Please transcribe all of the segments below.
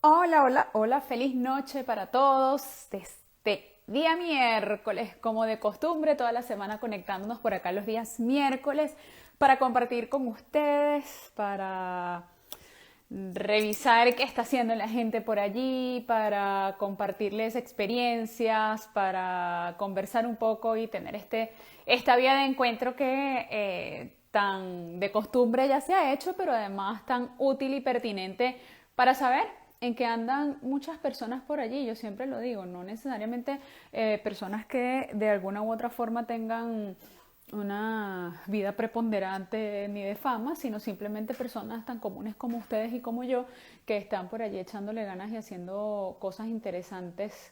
Hola, hola, hola, feliz noche para todos. Desde día miércoles, como de costumbre, toda la semana conectándonos por acá los días miércoles para compartir con ustedes, para revisar qué está haciendo la gente por allí, para compartirles experiencias, para conversar un poco y tener esta vía de encuentro que tan de costumbre ya se ha hecho, pero además tan útil y pertinente para saber en que andan muchas personas por allí. Yo siempre lo digo, no necesariamente personas que de alguna u otra forma tengan una vida preponderante ni de fama, sino simplemente personas tan comunes como ustedes y como yo, que están por allí echándole ganas y haciendo cosas interesantes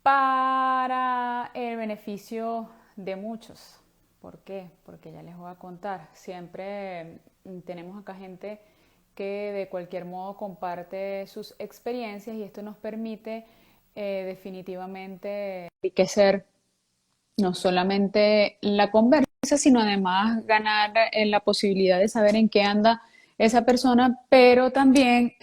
para el beneficio de muchos. ¿Por qué? Porque ya les voy a contar. Siempre tenemos acá gente que de cualquier modo comparte sus experiencias y esto nos permite definitivamente enriquecer no solamente la conversa, sino además ganar la posibilidad de saber en qué anda esa persona, pero también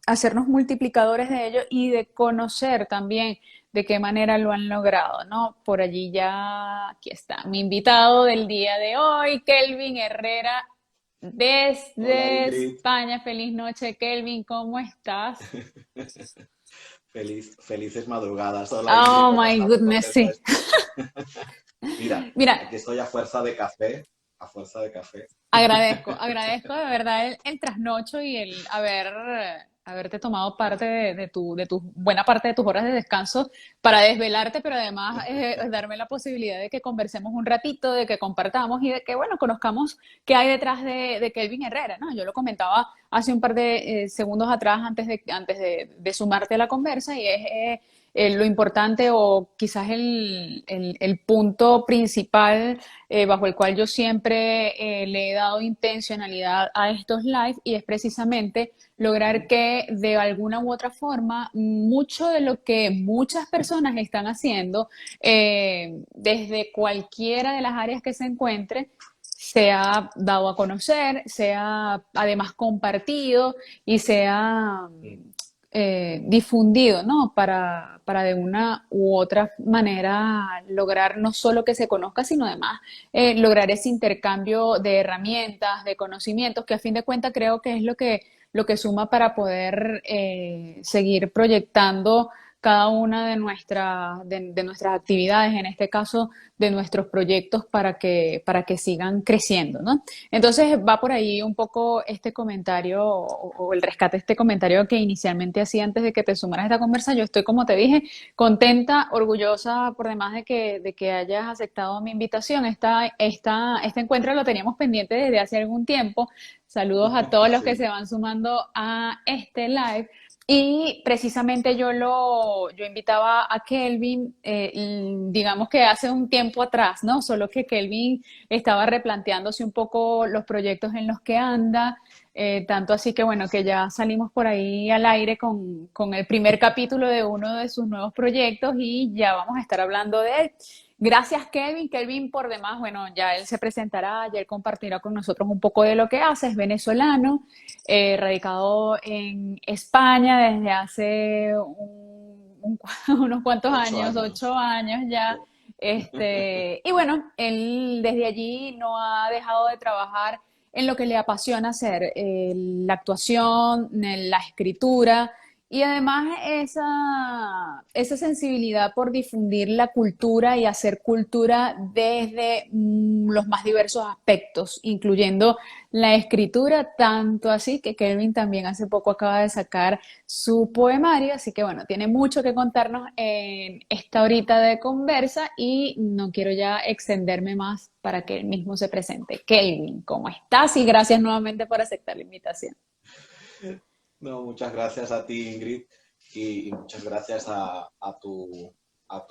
hacernos multiplicadores de ello y de conocer también de qué manera lo han logrado, ¿no? Por allí ya, aquí está, mi invitado del día de hoy, Kelvin Herrera, Hola desde Ingrid, España. Feliz noche, Kelvin, ¿cómo estás? felices madrugadas. Hola Ingrid, Oh ¿cómo my estás? Muy goodness, contento de sí. estar. Mira, Mira, aquí estoy a fuerza de café, a fuerza de café. agradezco de verdad el trasnocho y el haberte tomado parte de tu buena parte de tus horas de descanso para desvelarte, pero además darme la posibilidad de que conversemos un ratito, de que compartamos y de que, bueno, conozcamos qué hay detrás de Kelvin Herrera, ¿no? Yo lo comentaba hace un par de segundos atrás antes de sumarte a la conversa y es lo importante o quizás el punto principal bajo el cual yo siempre le he dado intencionalidad a estos live y es precisamente lograr Ujú. que de alguna u otra forma mucho de lo que muchas personas están haciendo desde cualquiera de las áreas que se encuentre sea dado a conocer, sea además compartido y sea difundido, ¿no? Para de una u otra manera lograr no solo que se conozca, sino además lograr ese intercambio de herramientas, de conocimientos, que a fin de cuentas creo que es lo que suma para poder seguir proyectando cada una de nuestras actividades, en este caso de nuestros proyectos, para que sigan creciendo, ¿no? Entonces va por ahí un poco este comentario o el rescate de este comentario que inicialmente hacía antes de que te sumaras a esta conversa. Yo estoy, como te dije, contenta, orgullosa por demás de que hayas aceptado mi invitación. Este encuentro lo teníamos pendiente desde hace algún tiempo. Saludos a todos los que Sí. se van sumando a este live. Y precisamente yo invitaba a Kelvin, digamos que hace un tiempo atrás, ¿no? Solo que Kelvin estaba replanteándose un poco los proyectos en los que anda, tanto así que bueno, que ya salimos por ahí al aire con el primer capítulo de uno de sus nuevos proyectos y ya vamos a estar hablando de él. Gracias, Kelvin. Kelvin, por demás, bueno, ya él se presentará, ya él compartirá con nosotros un poco de lo que hace. Es venezolano, radicado en España desde hace unos cuantos Ocho años, ocho años. años ya. Sí. Y bueno, él desde allí no ha dejado de trabajar en lo que le apasiona hacer, la actuación, la escritura y además esa sensibilidad por difundir la cultura y hacer cultura desde los más diversos aspectos, incluyendo la escritura, tanto así que Kelvin también hace poco acaba de sacar su poemario, así que bueno, tiene mucho que contarnos en esta horita de conversa y no quiero ya extenderme más para que él mismo se presente. Kelvin, ¿cómo estás? Y gracias nuevamente por aceptar la invitación. No, muchas gracias a ti Ingrid y muchas gracias a tu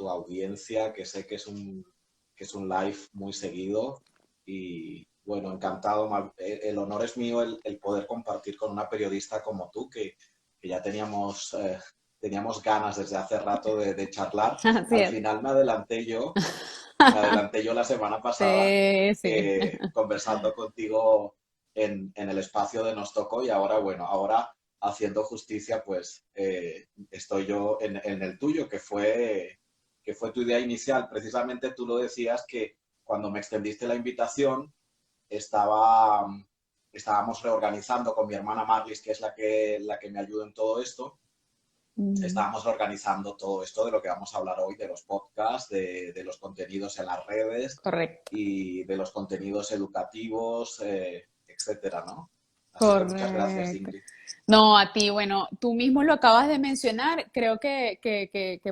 audiencia, que sé que es un live muy seguido y bueno, encantado. El honor es mío el poder compartir con una periodista como tú, que ya teníamos ganas desde hace rato de charlar. Así Al es. final me adelanté yo la semana pasada Sí, sí. conversando contigo en el espacio de Nos Tocó y ahora, bueno, ahora haciendo justicia, pues estoy yo en el tuyo, que fue tu idea inicial. Precisamente tú lo decías que cuando me extendiste la invitación, estaba, estábamos reorganizando con mi hermana Marlis, que es la que me ayuda en todo esto. Estábamos organizando todo esto de lo que vamos a hablar hoy, de los podcasts, de los contenidos en las redes Correcto. y de los contenidos educativos, etcétera, ¿no? Así que muchas gracias, Correcto. Ingrid. No, a ti, bueno, tú mismo lo acabas de mencionar, creo que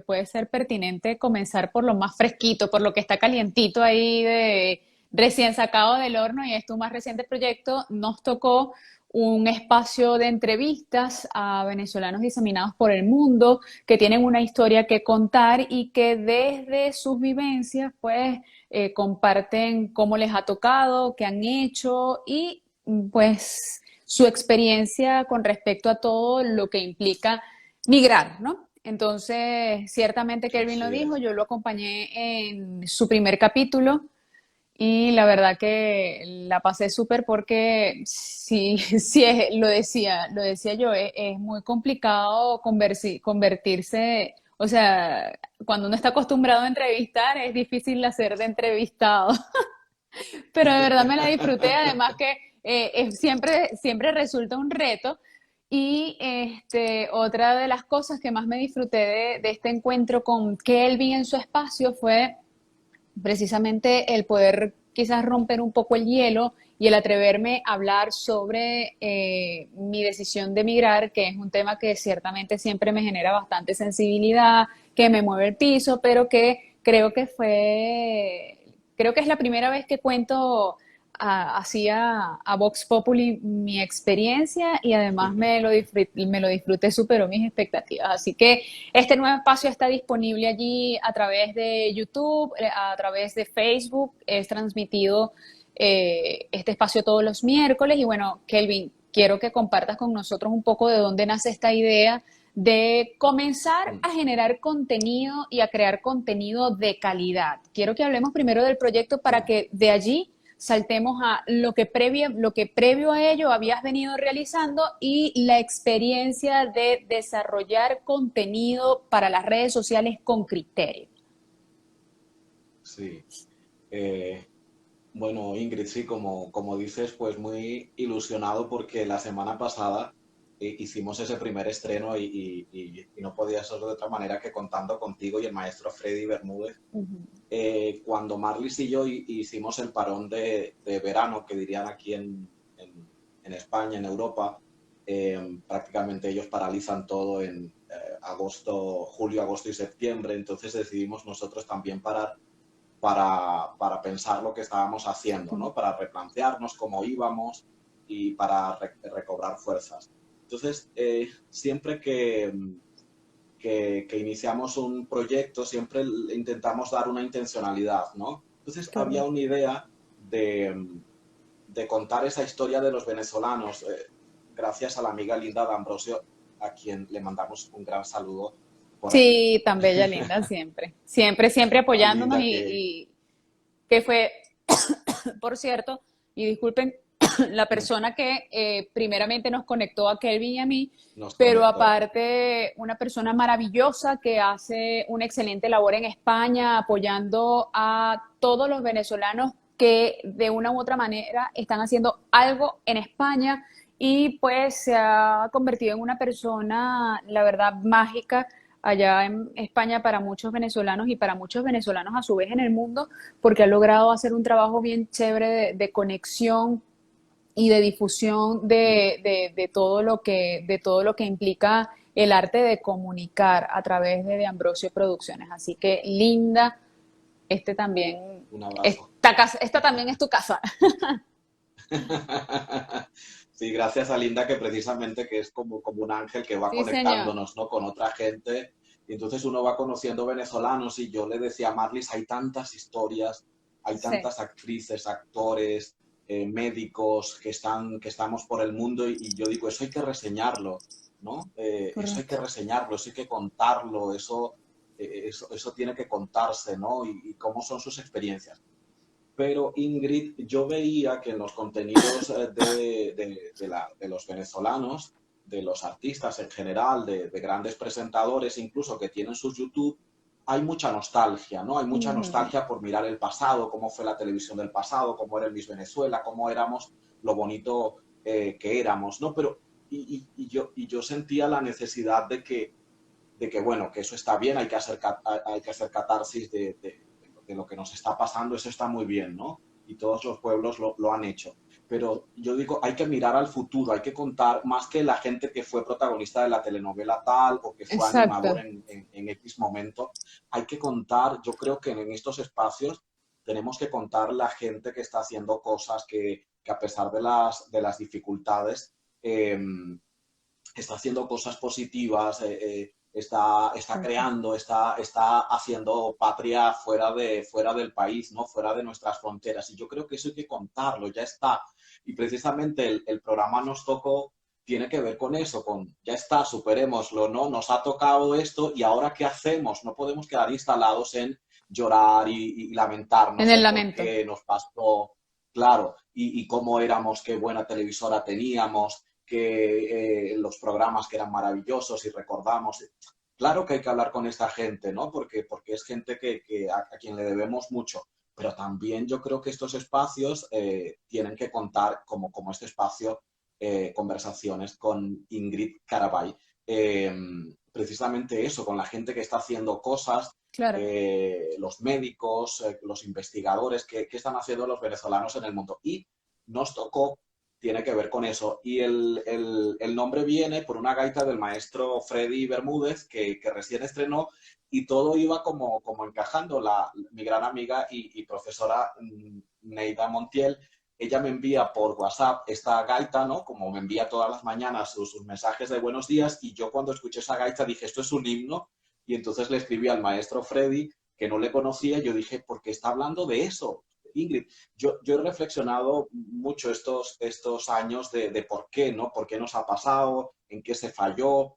puede ser pertinente comenzar por lo más fresquito, por lo que está calientito ahí de recién sacado del horno y es tu más reciente proyecto. Nos tocó un espacio de entrevistas a venezolanos diseminados por el mundo que tienen una historia que contar y que desde sus vivencias, pues, comparten cómo les ha tocado, qué han hecho y, pues, su experiencia con respecto a todo lo que implica migrar, ¿no? Entonces, ciertamente Kelvin lo Así dijo, es. yo lo acompañé en su primer capítulo y la verdad que la pasé súper porque sí, sí lo decía yo, es muy complicado convertirse, o sea, cuando uno está acostumbrado a entrevistar es difícil hacer de entrevistado. Pero de verdad me la disfruté, además que siempre resulta un reto. Y otra de las cosas que más me disfruté de este encuentro con Kelvin en su espacio fue precisamente el poder quizás romper un poco el hielo y el atreverme a hablar sobre mi decisión de emigrar, que es un tema que ciertamente siempre me genera bastante sensibilidad, que me mueve el piso, pero que creo que es la primera vez que cuento así a Vox Populi mi experiencia y además me lo disfruté, superó mis expectativas. Así que este nuevo espacio está disponible allí a través de YouTube, a través de Facebook, es transmitido este espacio todos los miércoles y bueno, Kelvin, quiero que compartas con nosotros un poco de dónde nace esta idea de comenzar a generar contenido y a crear contenido de calidad. Quiero que hablemos primero del proyecto para que de allí saltemos a lo que previo a ello habías venido realizando y la experiencia de desarrollar contenido para las redes sociales con criterio. Sí. Eh, bueno, Ingrid, sí, como dices, pues muy ilusionado porque la semana pasada hicimos ese primer estreno y no podía ser de otra manera que contando contigo y el maestro Freddy Bermúdez. Uh -huh. Cuando Marlis y yo hicimos el parón de verano, que dirían aquí en España, en Europa, prácticamente ellos paralizan todo en julio, agosto y septiembre, entonces decidimos nosotros también parar para pensar lo que estábamos haciendo, ¿no? Para replantearnos cómo íbamos y para recobrar fuerzas. Entonces, siempre que iniciamos un proyecto, siempre intentamos dar una intencionalidad, ¿no? Entonces, había una idea de contar esa historia de los venezolanos, gracias a la amiga Linda D'Ambrosio, a quien le mandamos un gran saludo por aquí. Sí, tan bella, linda, siempre. Siempre, siempre A apoyándonos Linda que y que fue, por cierto, y disculpen, la persona que primeramente nos conectó a Kelvin y a mí, nos pero conectó. aparte una persona maravillosa que hace una excelente labor en España apoyando a todos los venezolanos que de una u otra manera están haciendo algo en España y pues se ha convertido en una persona, la verdad, mágica allá en España para muchos venezolanos y para muchos venezolanos a su vez en el mundo, porque ha logrado hacer un trabajo bien chévere de conexión y de difusión de todo lo que implica el arte de comunicar a través de Ambrosio Producciones. Así que, Linda, este también, Un abrazo. esta también es tu casa. Sí, gracias a Linda, que precisamente que es como un ángel que va Sí, señor. conectándonos, ¿no? Con otra gente. Y entonces uno va conociendo venezolanos y yo le decía a Marlis, hay tantas historias, hay Sí, tantas actrices, actores, médicos que estamos por el mundo y yo digo, eso hay que reseñarlo, ¿no? Eso hay correcto. que reseñarlo, eso hay que contarlo, eso tiene que contarse, ¿no? Y cómo son sus experiencias. Pero Ingrid, yo veía que en los contenidos de los venezolanos de los artistas en general, de grandes presentadores, incluso que tienen sus YouTube, hay mucha nostalgia, ¿no? Hay mucha Ujú. nostalgia por mirar el pasado, cómo fue la televisión del pasado, cómo era el Miss Venezuela, cómo éramos, lo bonito que éramos, ¿no? Pero y yo sentía la necesidad bueno, que eso está bien, hay que hacer catarsis de lo que nos está pasando, eso está muy bien, ¿no? Y todos los pueblos lo han hecho. Pero yo digo, hay que mirar al futuro, hay que contar más que la gente que fue protagonista de la telenovela tal o que fue animador Exacto. en X momento. Hay que contar, yo creo que en estos espacios tenemos que contar la gente que está haciendo cosas que a pesar de las dificultades, eh, está haciendo cosas positivas, está Exacto. creando, está haciendo patria fuera del país, ¿no? Fuera de nuestras fronteras. Y yo creo que eso hay que contarlo, ya está. Y precisamente el programa nos tocó, tiene que ver con eso, con ya está, superémoslo, ¿no? Nos ha tocado esto y ahora ¿qué hacemos? No podemos quedar instalados en llorar y En lamentarnos el el por lamento. qué nos pasó, claro, y cómo éramos, qué buena televisora teníamos, que los programas que eran maravillosos y recordamos. Claro que hay que hablar con esta gente, ¿no? Porque es gente a quien le debemos mucho, pero también yo creo que estos espacios tienen que contar, como este espacio, conversaciones con Ingrid Carabay. Eh, Precisamente eso, con la gente que está haciendo cosas, Claro. los médicos, los investigadores, que están haciendo los venezolanos en el mundo. Y nos tocó, tiene que ver con eso. Y el nombre viene por una gaita del maestro Freddy Bermúdez, que recién estrenó, y todo iba como encajando. Mi gran amiga y profesora Neida Montiel, ella me envía por WhatsApp esta gaita, ¿no? Como me envía todas las mañanas sus mensajes de buenos días, y yo cuando escuché esa gaita dije, esto es un himno, y entonces le escribí al maestro Freddy, que no le conocía, yo dije, ¿por qué está hablando de eso, Ingrid? Yo he reflexionado mucho estos años de por qué, ¿no? ¿Por qué nos ha pasado? ¿En qué se falló?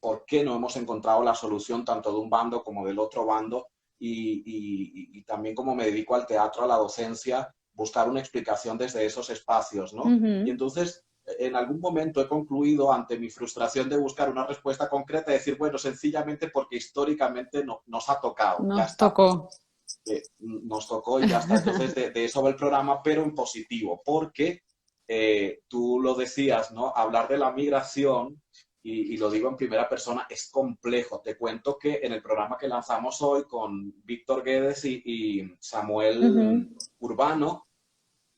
¿Por qué no hemos encontrado la solución tanto de un bando como del otro bando? Y también como me dedico al teatro, a la docencia, buscar una explicación desde esos espacios, ¿no? Y Ujú. entonces, en algún momento he concluido ante mi frustración de buscar una respuesta concreta, y decir, bueno, sencillamente porque históricamente nos ha tocado, ya Nos está, tocó. nos tocó y ya está. Entonces, de eso va el programa, pero en positivo, porque tú lo decías, ¿no? Hablar de la migración, y lo digo en primera persona, es complejo. Te cuento que en el programa que lanzamos hoy con Víctor Guedes y Ujú. Samuel Urbano,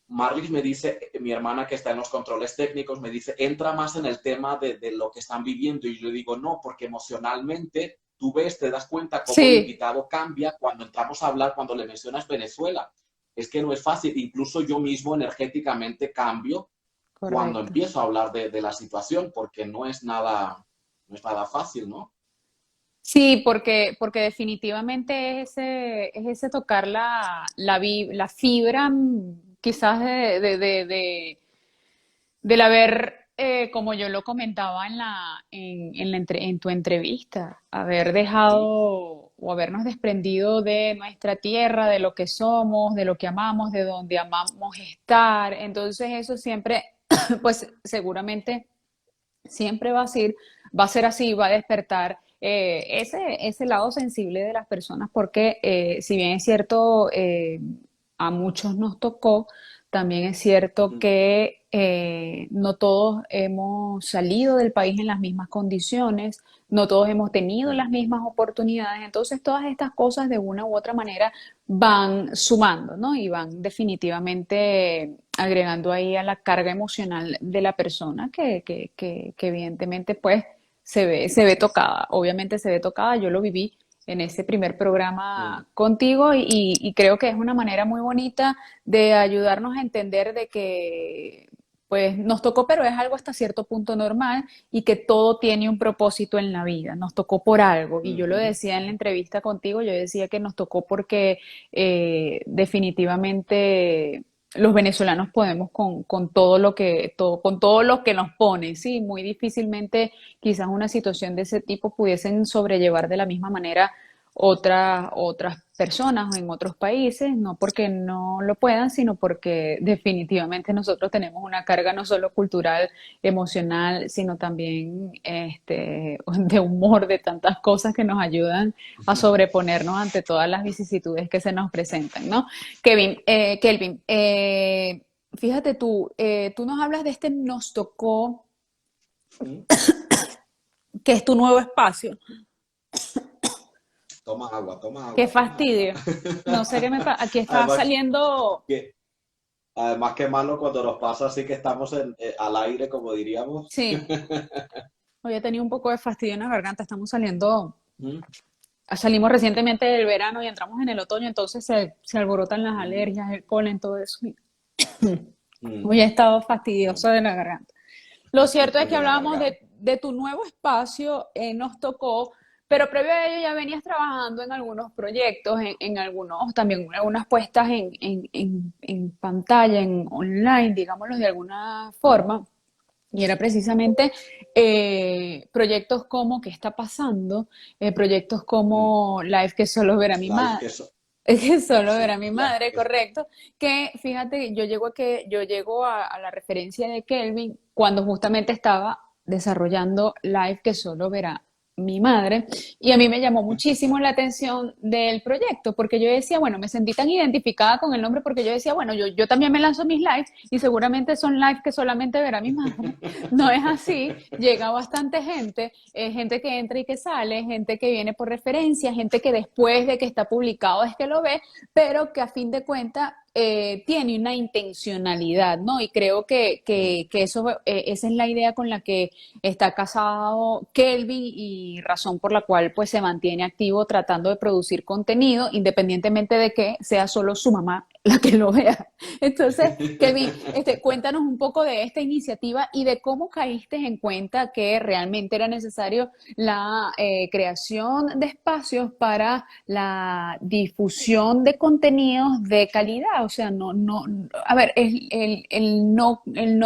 Marlis me dice, mi hermana que está en los controles técnicos, me dice, entra más en el tema de lo que están viviendo. Y yo digo, no, porque emocionalmente tú ves, te das cuenta cómo el Sí, invitado cambia cuando entramos a hablar, cuando le mencionas Venezuela. Es que no es fácil. Incluso yo mismo energéticamente cambio cuando correcto. empiezo a hablar de la situación, porque no es nada fácil, ¿no? Sí, porque definitivamente es ese tocar la fibra, quizás del haber, como yo lo comentaba en tu entrevista, haber Uh-huh. dejado o habernos desprendido de nuestra tierra, de lo que somos, de lo que amamos, de donde amamos estar. Entonces eso siempre, pues seguramente siempre va a ser así, va a despertar ese lado sensible de las personas, porque si bien es cierto, a muchos nos tocó, también es cierto Uh-huh. que no todos hemos salido del país en las mismas condiciones, no todos hemos tenido Uh-huh. las mismas oportunidades, entonces todas estas cosas de una u otra manera van sumando, ¿no? Y van definitivamente agregando ahí a la carga emocional de la persona que evidentemente pues se ve tocada, obviamente se ve tocada, yo lo viví en ese primer Uh-huh. programa contigo y creo que es una manera muy bonita de ayudarnos a entender de que pues nos tocó, pero es algo hasta cierto punto normal y que todo tiene un propósito en la vida, nos tocó por algo. Y yo lo Uh-huh. decía en la entrevista contigo, yo decía que nos tocó porque definitivamente los venezolanos podemos con todo con todo lo que nos pone, sí, muy difícilmente quizás una situación de ese tipo pudiesen sobrellevar de la misma manera otras personas en otros países, no porque no lo puedan, sino porque definitivamente nosotros tenemos una carga no solo cultural, emocional, sino también de humor, de tantas cosas que nos ayudan a sobreponernos ante todas las vicisitudes que se nos presentan, ¿no? Kelvin, fíjate tú nos hablas de Nos Tocó, Mm. que es tu nuevo espacio. Toma Qué agua, toma agua. fastidio. No sé qué me pasa. Aquí está Además, saliendo. que, además que malo cuando nos pasa así que estamos al aire, como diríamos. Sí, hoy he tenido un poco de fastidio en la garganta. Mm, Salimos recientemente del verano y entramos en el otoño, entonces se alborotan las mm, alergias, el polen, todo eso. mm, Hoy he estado fastidiosa mm. de la garganta. Lo cierto es que De la hablábamos garganta. de tu nuevo espacio, Nos Tocó, pero previo a ello ya venías trabajando en algunos proyectos, en algunos, también algunas puestas en pantalla, en online, digámoslo de alguna forma. Y era precisamente proyectos como ¿Qué está pasando? Proyectos Mm. como Live que solo verá mi Live madre, que eso. que solo verá Sí, mi live madre, que eso. correcto. Que fíjate, yo llego a la referencia de Kelvin cuando justamente estaba desarrollando Live que solo verá mi madre. Y a mí me llamó muchísimo la atención del proyecto, porque yo decía, bueno, me sentí tan identificada con el nombre porque yo decía, bueno, yo también me lanzo mis lives y seguramente son lives que solamente verá mi madre. No es así, llega bastante gente, gente que entra y que sale, gente que viene por referencia, gente que después de que está publicado es que lo ve, pero que a fin de cuentas tiene una intencionalidad, ¿no? Y creo Mm, que eso, esa es la idea con la que está casado Kelvin y razón por la cual pues se mantiene activo tratando de producir contenido, independientemente de que sea solo su mamá la que lo vea. Entonces, Kelvin, cuéntanos un poco de esta iniciativa y de cómo caíste en cuenta que realmente era necesario la creación de espacios para la difusión de contenidos de calidad. O sea, a ver, el no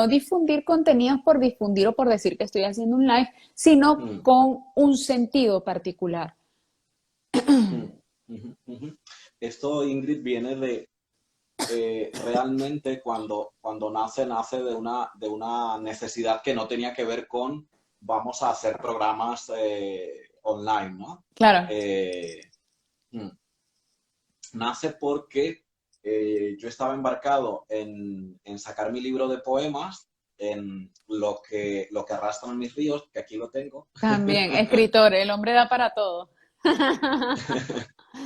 difundir contenidos por difundir o por decir que estoy haciendo un live, sino mm, con un sentido particular. mm, ujú, ujú. Esto, Ingrid, viene de realmente cuando nace de una necesidad que no tenía que ver con vamos a hacer programas online, ¿no? Claro, Eh, mm, Nace porque yo estaba embarcado en sacar mi libro de poemas, en lo que arrastran mis ríos, que aquí lo tengo. también, escritor, el hombre da para todo.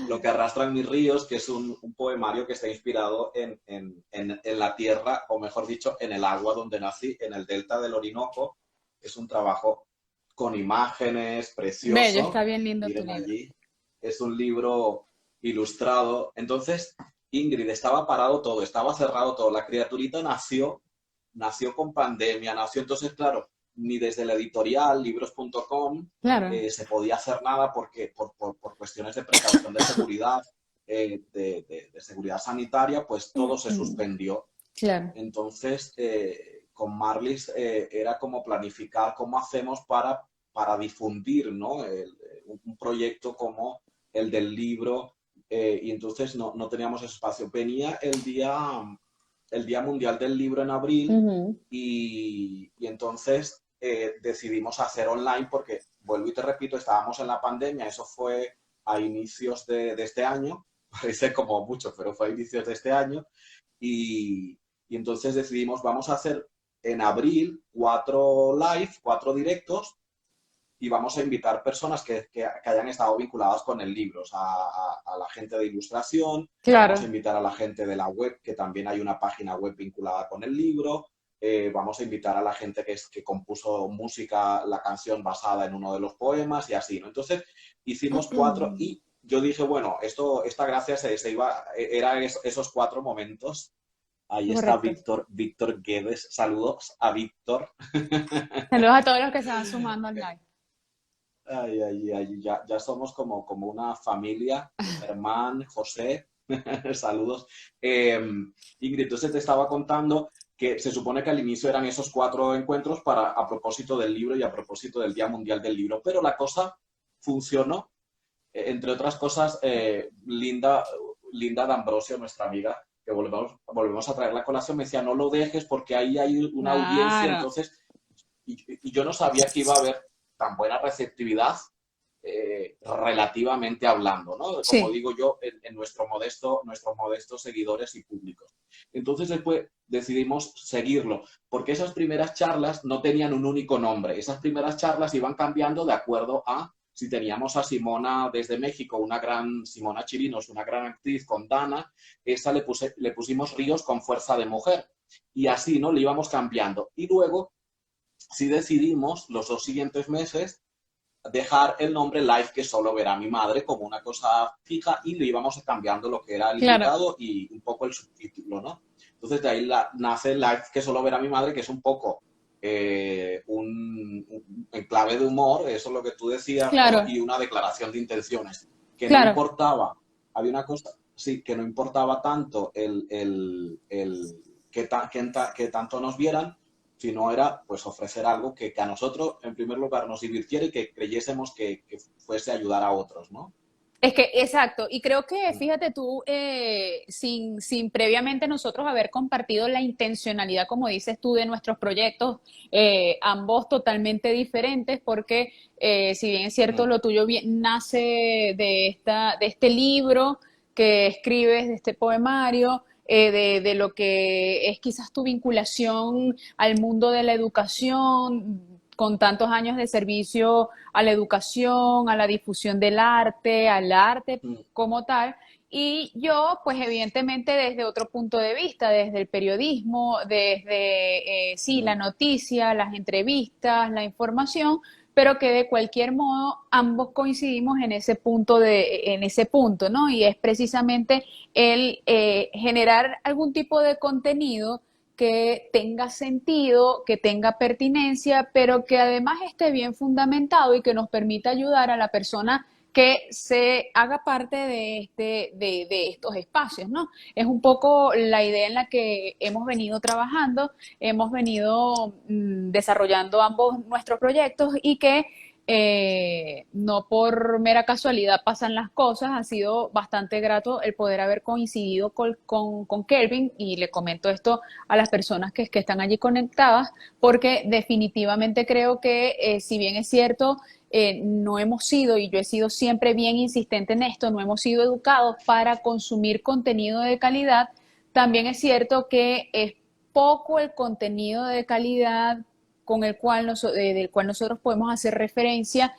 Lo que arrastran mis ríos, que es un poemario que está inspirado en la tierra, o mejor dicho, en el agua donde nací, en el delta del Orinoco. Es un trabajo con imágenes, Bello, precioso. está bien lindo tu Miren libro. allí. Es un libro ilustrado. Entonces, Ingrid, estaba parado todo, estaba cerrado todo. La criaturita nació con pandemia, nació entonces, claro, ni desde la editorial, libros.com, Claro, se podía hacer nada porque por cuestiones de precaución de seguridad, de seguridad sanitaria, pues todo se suspendió. claro. Entonces, con Marlis era como planificar cómo hacemos para difundir, ¿no? Un proyecto como el del libro, y entonces no teníamos ese espacio. Venía el Día Mundial del Libro en abril Ujú. y entonces decidimos hacer online porque, vuelvo y te repito, estábamos en la pandemia, eso fue a inicios de este año, parece como mucho, pero fue a inicios de este año, y, y entonces decidimos, vamos a hacer en abril 4 directos y vamos a invitar personas que hayan estado vinculadas con el libro, o sea, a la gente de ilustración, vamos a Claro. invitar a la gente de la web, que también hay una página web vinculada con el libro, vamos a invitar a la gente que compuso música, la canción basada en uno de los poemas y así, ¿no? Entonces hicimos 4 y yo dije, bueno, esta gracia se iba, era esos 4 momentos. Ahí está Correcto. Víctor Guedes. Saludos a Víctor. Saludos a todos los que se van sumando al live. Ay, ay, ay, ya somos como una familia. Germán, José, saludos. Ingrid, entonces te estaba contando que se supone que al inicio eran esos 4 encuentros a propósito del libro y a propósito del Día Mundial del Libro, pero la cosa funcionó. entre otras cosas, Linda D'Ambrosio, nuestra amiga, que volvemos a traer la colación, me decía, no lo dejes porque ahí hay una audiencia, Claro. entonces, y yo no sabía que iba a haber tan buena receptividad, relativamente hablando, ¿no? Como Sí, digo yo, en nuestros modestos seguidores y públicos. Entonces después decidimos seguirlo, porque esas primeras charlas no tenían un único nombre, esas primeras charlas iban cambiando de acuerdo a si teníamos a Simona desde México, Simona Chirinos, una gran actriz con Dana, esa le pusimos Ríos con fuerza de mujer. Y así, ¿no? Le íbamos cambiando. Y luego, sí decidimos los 2 siguientes meses dejar el nombre Live que solo verá mi madre como una cosa fija y le íbamos cambiando lo que era el claro, invitado y un poco el subtítulo, ¿no? Entonces de ahí nace Live que solo verá mi madre, que es un poco en clave de humor, eso es lo que tú decías, ¿no? claro, Y una declaración de intenciones, que no claro. importaba, había una cosa, sí, que no importaba tanto que tanto nos vieran, sino era pues ofrecer algo que a nosotros, en primer lugar, nos divirtiera y que creyésemos que fuese a ayudar a otros, ¿no? Es que, exacto, y creo que, fíjate tú, sin previamente nosotros haber compartido la intencionalidad, como dices tú, de nuestros proyectos, ambos totalmente diferentes, porque si bien es cierto, Mm, lo tuyo nace de este libro que escribes, de este poemario, de lo que es quizás tu vinculación al mundo de la educación, con tantos años de servicio a la educación, a la difusión del arte, al arte mm, como tal. Y yo, pues evidentemente desde otro punto de vista, desde el periodismo, desde, sí, la mm, noticia, las entrevistas, la información, pero que de cualquier modo ambos coincidimos en ese punto, ¿no? Y es precisamente el generar algún tipo de contenido que tenga sentido, que tenga pertinencia, pero que además esté bien fundamentado y que nos permita ayudar a la persona que se haga parte de estos espacios, ¿no? Es un poco la idea en la que hemos venido trabajando, hemos venido desarrollando ambos nuestros proyectos y que no por mera casualidad pasan las cosas. Ha sido bastante grato el poder haber coincidido con Kelvin, y le comento esto a las personas que están allí conectadas, porque definitivamente creo que si bien es cierto, no hemos sido, y yo he sido siempre bien insistente en esto, no hemos sido educados para consumir contenido de calidad, también es cierto que es poco el contenido de calidad del cual nosotros podemos hacer referencia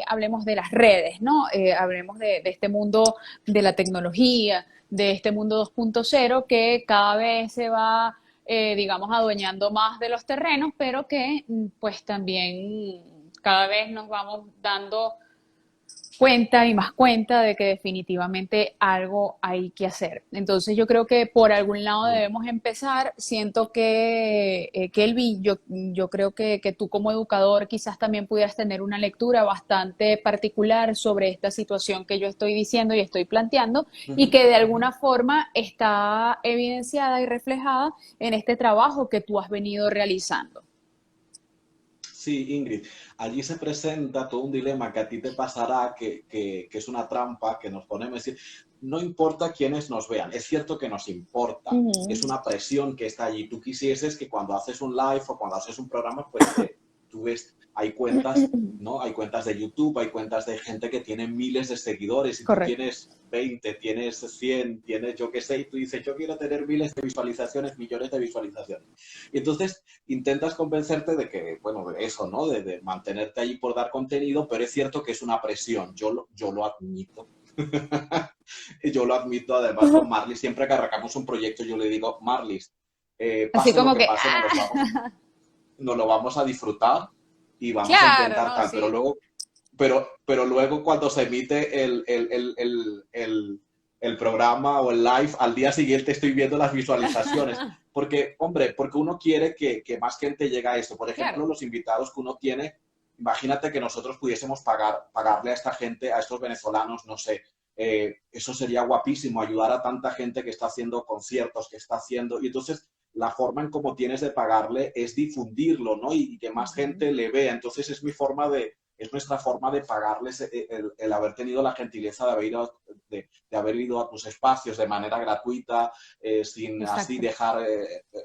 hablemos de las redes, ¿no? Hablemos de este mundo de la tecnología, de este mundo 2.0 que cada vez se va, digamos, adueñando más de los terrenos, pero que pues también cada vez nos vamos dando cuenta y más cuenta de que definitivamente algo hay que hacer. Entonces yo creo que por algún lado mm. debemos empezar. Siento que, Kelvin, yo creo que tú como educador quizás también pudieras tener una lectura bastante particular sobre esta situación que yo estoy diciendo y estoy planteando, y Ujú, que de ujú. alguna forma está evidenciada y reflejada en este trabajo que tú has venido realizando. Sí, Ingrid, allí se presenta todo un dilema que a ti te pasará, que es una trampa que nos ponemos. Es decir, no importa quiénes nos vean, es cierto que nos importa, es Ujú. una presión que está allí. Tú quisieses que cuando haces un live o cuando haces un programa, pues tú ves, hay cuentas, ¿no? Hay cuentas de YouTube, hay cuentas de gente que tiene miles de seguidores y tú Correcto. tienes 20, tienes 100, tienes yo qué sé, y tú dices, yo quiero tener miles de visualizaciones, millones de visualizaciones. Y entonces intentas convencerte de que, bueno, de eso, ¿no? De mantenerte allí por dar contenido, pero es cierto que es una presión, yo lo admito. Yo lo admito además con Marlis, siempre que arrancamos un proyecto yo le digo, Marlis, Así pase lo como que que, pase, nos lo vamos a disfrutar y vamos a claro, intentar ¿no? tal, Sí. pero luego cuando se emite el programa o el live, al día siguiente estoy viendo las visualizaciones. Porque, hombre, porque uno quiere que más gente llegue a esto. Por ejemplo, Claro. los invitados que uno tiene, imagínate que nosotros pudiésemos pagarle a esta gente, a estos venezolanos, no sé, eso sería guapísimo, ayudar a tanta gente que está haciendo conciertos, que está haciendo, y entonces la forma en cómo tienes de pagarle es difundirlo, ¿no? Y que más Ujú. gente le vea. Entonces es mi forma de es nuestra forma de pagarles el haber tenido la gentileza de haber ido a tus espacios de manera gratuita, sin así Exacto. dejar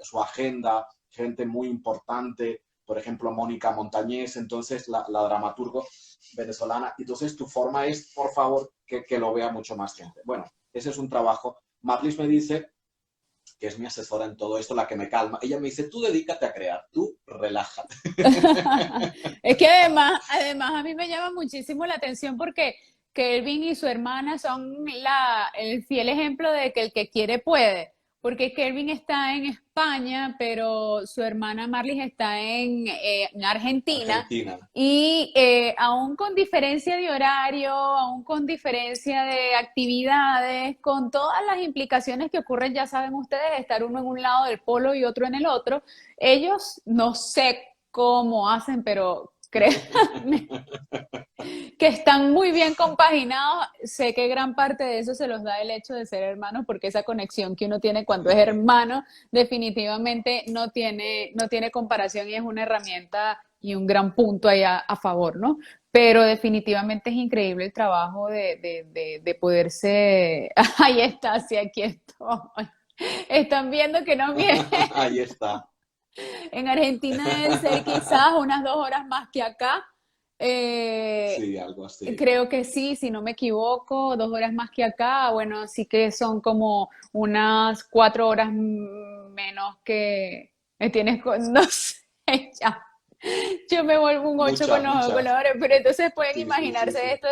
su agenda, gente muy importante, por ejemplo, Mónica Montañés, entonces la dramaturgo venezolana. Entonces tu forma es, por favor, que lo vea mucho más gente. Bueno, ese es un trabajo. Marlis me dice, que es mi asesora en todo esto, la que me calma, ella me dice, tú dedícate a crear, tú relájate. Es que además a mí me llama muchísimo la atención porque Kelvin y su hermana son el fiel ejemplo de que el que quiere puede. Porque Kelvin está en España, pero su hermana Marlis está en Argentina. Argentina. Y aún con diferencia de horario, aún con diferencia de actividades, con todas las implicaciones que ocurren, ya saben ustedes, estar uno en un lado del polo y otro en el otro, ellos no sé cómo hacen, pero créanme que están muy bien compaginados. Sé que gran parte de eso se los da el hecho de ser hermanos, porque esa conexión que uno tiene cuando es hermano definitivamente no tiene comparación y es una herramienta y un gran punto ahí a favor, ¿no? Pero definitivamente es increíble el trabajo de poderse... Ahí está, sí, aquí estoy. Están viendo que no viene. Ahí está. En Argentina deben ser quizás unas 2 horas más que acá. Eh, Sí, algo así. Creo que sí, si no me equivoco, 2 horas más que acá. Bueno, sí que son como unas 4 horas menos que me tienes con, no sé, ya. Yo me vuelvo un 8 Muchas, con los muchas. horas, pero entonces pueden Sí, sí, sí, imaginarse sí. esto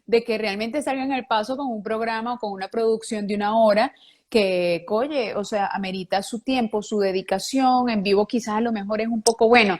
de que realmente salgan al paso con un programa o con una producción de 1 hora que, oye, o sea, amerita su tiempo, su dedicación, en vivo quizás a lo mejor es un poco bueno.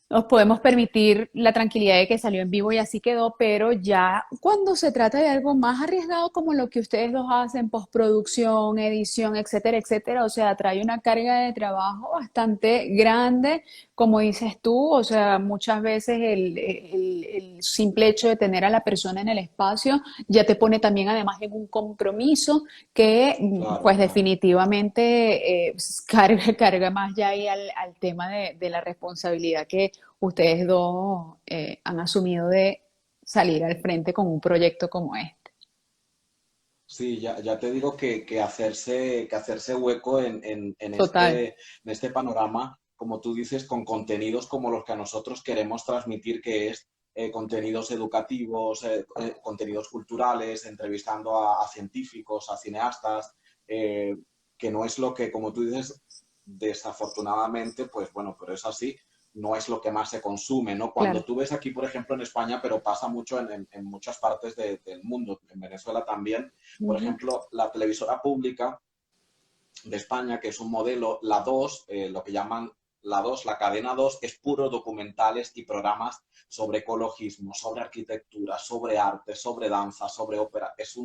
Nos podemos permitir la tranquilidad de que salió en vivo y así quedó, pero ya cuando se trata de algo más arriesgado como lo que ustedes dos hacen, postproducción, edición, etcétera, etcétera, o sea, trae una carga de trabajo bastante grande, como dices tú, o sea, muchas veces el simple hecho de tener a la persona en el espacio ya te pone también además en un compromiso que Claro, pues claro. definitivamente carga más ya ahí al tema de la responsabilidad que ustedes dos han asumido de salir al frente con un proyecto como este. Sí, ya te digo que hacerse hueco en Total. este panorama, como tú dices, con contenidos como los que a nosotros queremos transmitir, que es contenidos educativos, contenidos culturales, entrevistando a científicos, a cineastas, eh, que no es lo que, como tú dices, desafortunadamente, pues bueno, pero es así, no es lo que más se consume, ¿no? Cuando Claro. tú ves aquí, por ejemplo, en España, pero pasa mucho en muchas partes del mundo, en Venezuela también, por Ujú. ejemplo, la televisora pública de España, que es un modelo, la 2, lo que llaman la 2, la cadena 2, es puro documentales y programas sobre ecologismo, sobre arquitectura, sobre arte, sobre danza, sobre ópera. Es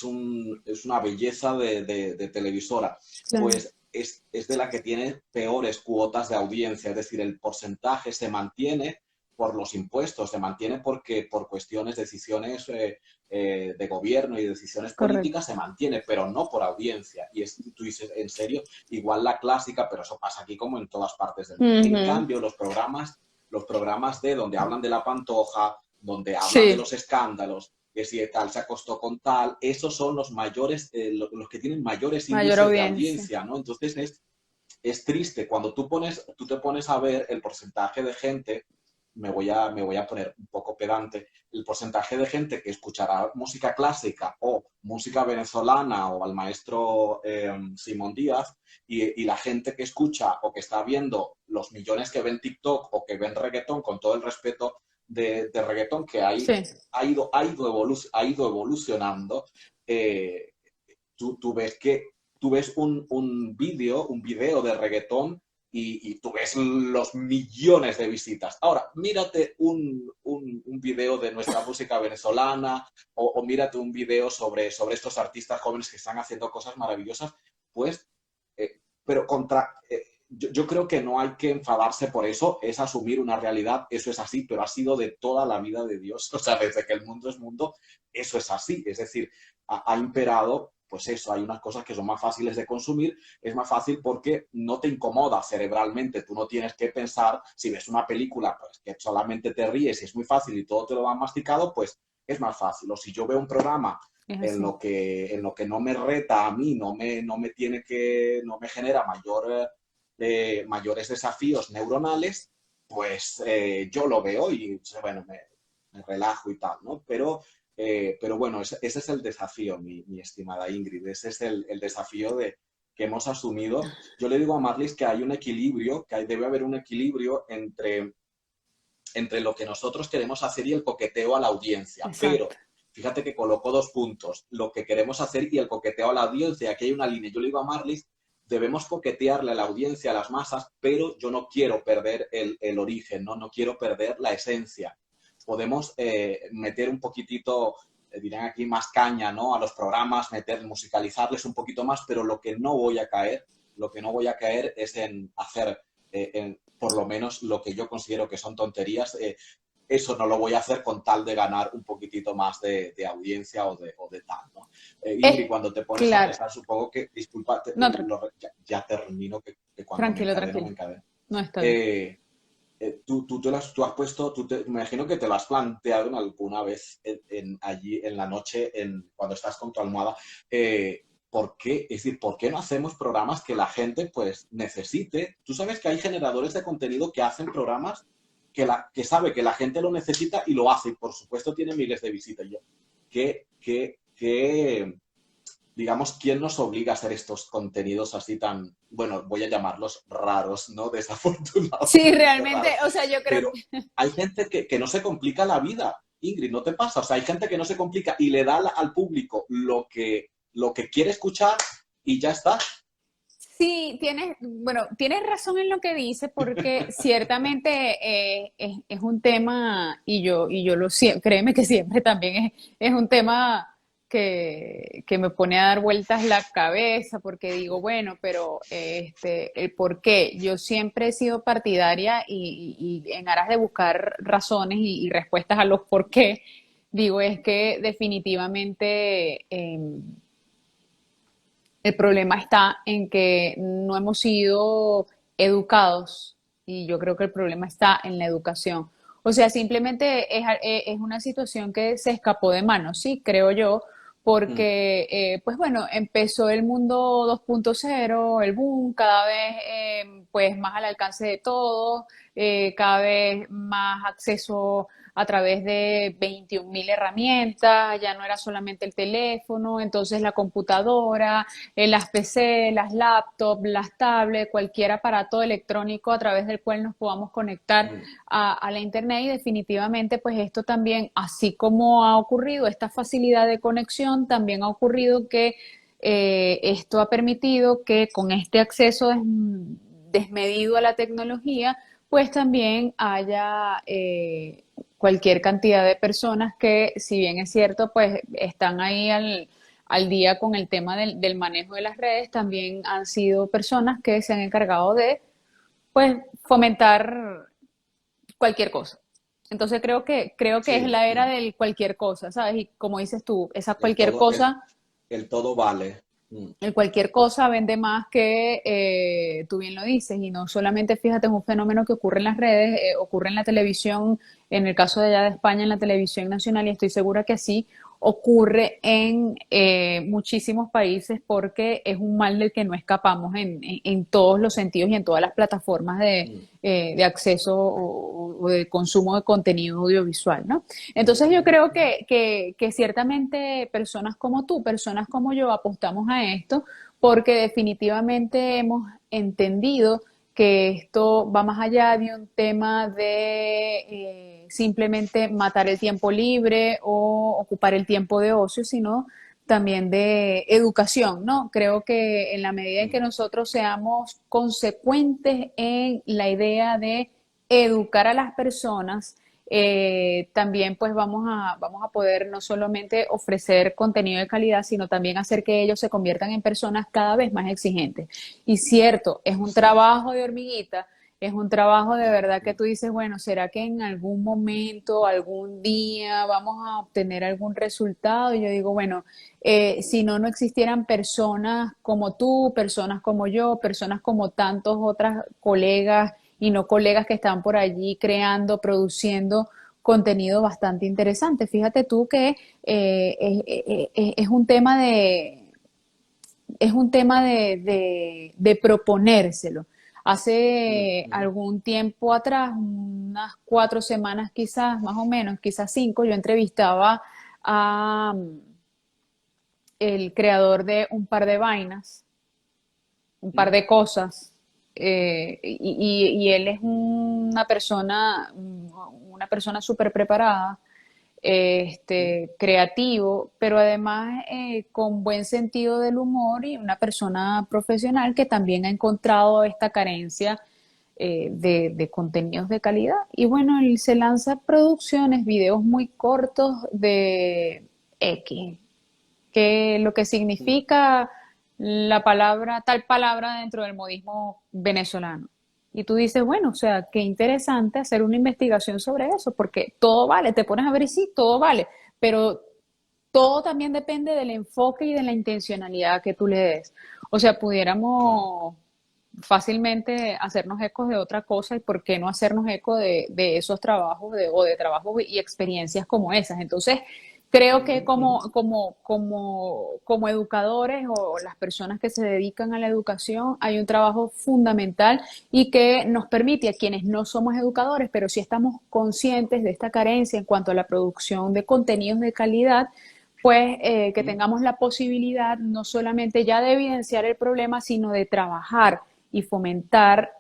una belleza de televisora. Claro. Pues es de la que tiene peores cuotas de audiencia, es decir, el porcentaje se mantiene por los impuestos, se mantiene porque por cuestiones, decisiones de gobierno y decisiones Correcto. políticas se mantiene, pero no por audiencia. Y tú dices, en serio, igual la clásica, pero eso pasa aquí como en todas partes del mundo. En Ujú. cambio, los programas de donde hablan de la Pantoja, donde hablan de Sí, los escándalos, que si tal se acostó con tal, esos son los mayores, los que tienen mayores mayor índices de audiencia. audiencia, ¿no? Entonces es triste cuando tú te pones a ver el porcentaje de gente, me voy a poner un poco pedante, el porcentaje de gente que escuchará música clásica o música venezolana o al maestro Simón Díaz y la gente que escucha o que está viendo los millones que ven TikTok o que ven reggaetón, con todo el respeto de reggaetón que Sí. ha ido evolucionando, eh, tú ves un video de reggaetón y tú ves los millones de visitas. Ahora, mírate un video de nuestra música venezolana o mírate un video sobre estos artistas jóvenes que están haciendo cosas maravillosas, pues, pero yo creo que no hay que enfadarse por eso, es asumir una realidad, eso es así, pero ha sido de toda la vida de Dios, o sea, desde que el mundo es mundo, eso es así, es decir, ha imperado pues eso, hay unas cosas que son más fáciles de consumir, es más fácil porque no te incomoda cerebralmente, tú no tienes que pensar, si ves una película, pues que solamente te ríes y es muy fácil y todo te lo van masticado, pues es más fácil. O si yo veo un programa Es en así. lo que no me reta a mí, no me genera mayores desafíos neuronales, pues yo lo veo y bueno, me relajo y tal, ¿no? Pero bueno, ese es el desafío, mi estimada Ingrid, ese es el desafío que hemos asumido. Yo le digo a Marlis que hay un equilibrio, debe haber un equilibrio entre lo que nosotros queremos hacer y el coqueteo a la audiencia. Exacto. Pero fíjate que colocó dos puntos, lo que queremos hacer y el coqueteo a la audiencia. Aquí hay una línea. Yo le digo a Marlis, debemos coquetearle a la audiencia, a las masas, pero yo no quiero perder el origen, ¿no? No quiero perder la esencia. Podemos meter un poquitito, dirán aquí, más caña, ¿no? A los programas, musicalizarles un poquito más, pero lo que no voy a caer es en hacer por lo menos lo que yo considero que son tonterías, eso no lo voy a hacer con tal de ganar un poquitito más de audiencia o de tal, ¿no? Ingrid, Es cuando te pones a claro. pensar, supongo que, disculpa, No, ya termino, que cuando me tranquilo, encadeno, tranquilo. me encadeno. No está bien. Tú has puesto, me imagino que te lo has planteado en alguna vez allí en la noche, cuando estás con tu almohada, ¿por qué? Es decir, ¿por qué no hacemos programas que la gente pues necesite? Tú sabes que hay generadores de contenido que hacen programas que sabe que la gente lo necesita y lo hace, y por supuesto tiene miles de visitas. Yo, ¿qué, digamos, quién nos obliga a hacer estos contenidos así tan, bueno, voy a llamarlos raros, ¿no? Sí, Desafortunadamente realmente, raros. o sea, yo creo Pero hay gente que no se complica la vida, Ingrid, ¿no te pasa? O sea, hay gente que no se complica y le da al público lo que quiere escuchar y ya está. sí, tienes, bueno, tienes razón en lo que dice, porque ciertamente es un tema, y yo lo siento, créeme que siempre también es un tema que me pone a dar vueltas la cabeza, porque digo, bueno, pero el por qué. Yo siempre he sido partidaria y en aras de buscar razones y respuestas a los por qué, digo, es que definitivamente el problema está en que no hemos sido educados, y yo creo que el problema está en la educación. O sea, simplemente es una situación que se escapó de manos, sí, creo yo, Mm, porque, pues bueno, empezó el mundo 2.0, el boom, cada vez pues más al alcance de todos, cada vez más acceso a través de 21.000 herramientas, ya no era solamente el teléfono, entonces la computadora, las PC, las laptops, las tablets, cualquier aparato electrónico a través del cual nos podamos conectar mm, a la Internet, y definitivamente pues esto también, así como ha ocurrido esta facilidad de conexión, también ha ocurrido que esto ha permitido que con este acceso desmedido a la tecnología, pues también haya cualquier cantidad de personas que, si bien es cierto, pues están ahí al día con el tema del manejo de las redes, también han sido personas que se han encargado de, pues, fomentar cualquier cosa. Entonces creo que es sí, la era del cualquier cosa, ¿sabes? Y como dices tú, esa el cualquier todo, el, cosa, el todo vale. Mm, el cualquier cosa vende más que tú bien lo dices, y no solamente, fíjate, es un fenómeno que ocurre en las redes, ocurre en la televisión, en el caso de allá de España, en la televisión nacional, y estoy segura que así ocurre en muchísimos países, porque es un mal del que no escapamos en todos los sentidos y en todas las plataformas mm, de acceso o de consumo de contenido audiovisual, ¿no? Entonces yo creo que ciertamente personas como tú, personas como yo, apostamos a esto porque definitivamente hemos entendido que esto va más allá de un tema de simplemente matar el tiempo libre o ocupar el tiempo de ocio, sino también de educación, ¿no? Creo que en la medida en que mm. nosotros seamos consecuentes en la idea de educar a las personas, también pues vamos a poder no solamente ofrecer contenido de calidad, sino también hacer que ellos se conviertan en personas cada vez más exigentes. Y cierto, es un Así es. trabajo de hormiguita, Es un trabajo de verdad que tú dices, bueno, ¿será que en algún momento, algún día vamos a obtener algún resultado? Y yo digo, bueno, si no, no existieran personas como tú, personas como yo, personas como tantos otras colegas y no colegas que están por allí creando, produciendo contenido bastante interesante. Fíjate tú que es un tema de proponérselo. Hace Ujú. algún tiempo atrás, unas 4 semanas quizás, más o menos, quizás 5, yo entrevistaba a el creador de Un par de vainas, un par de cosas, y él es una persona súper preparada, creativo, pero además con buen sentido del humor y una persona profesional que también ha encontrado esta carencia de contenidos de calidad. Y bueno, él se lanza producciones, videos muy cortos de X, que lo que significa la palabra, tal palabra dentro del modismo venezolano. Y tú dices, bueno, o sea, qué interesante hacer una investigación sobre eso, porque todo vale, te pones a ver y sí, todo vale, pero todo también depende del enfoque y de la intencionalidad que tú le des. O sea, Claro. pudiéramos fácilmente hacernos eco de otra cosa y por qué no hacernos eco de esos trabajos o de trabajos y experiencias como esas. Entonces, creo que Ujú, ujú. como educadores o las personas que se dedican a la educación, hay un trabajo fundamental y que nos permite a quienes no somos educadores, pero sí estamos conscientes de esta carencia en cuanto a la producción de contenidos de calidad, pues que Ujú. tengamos la posibilidad no solamente ya de evidenciar el problema, sino de trabajar y fomentar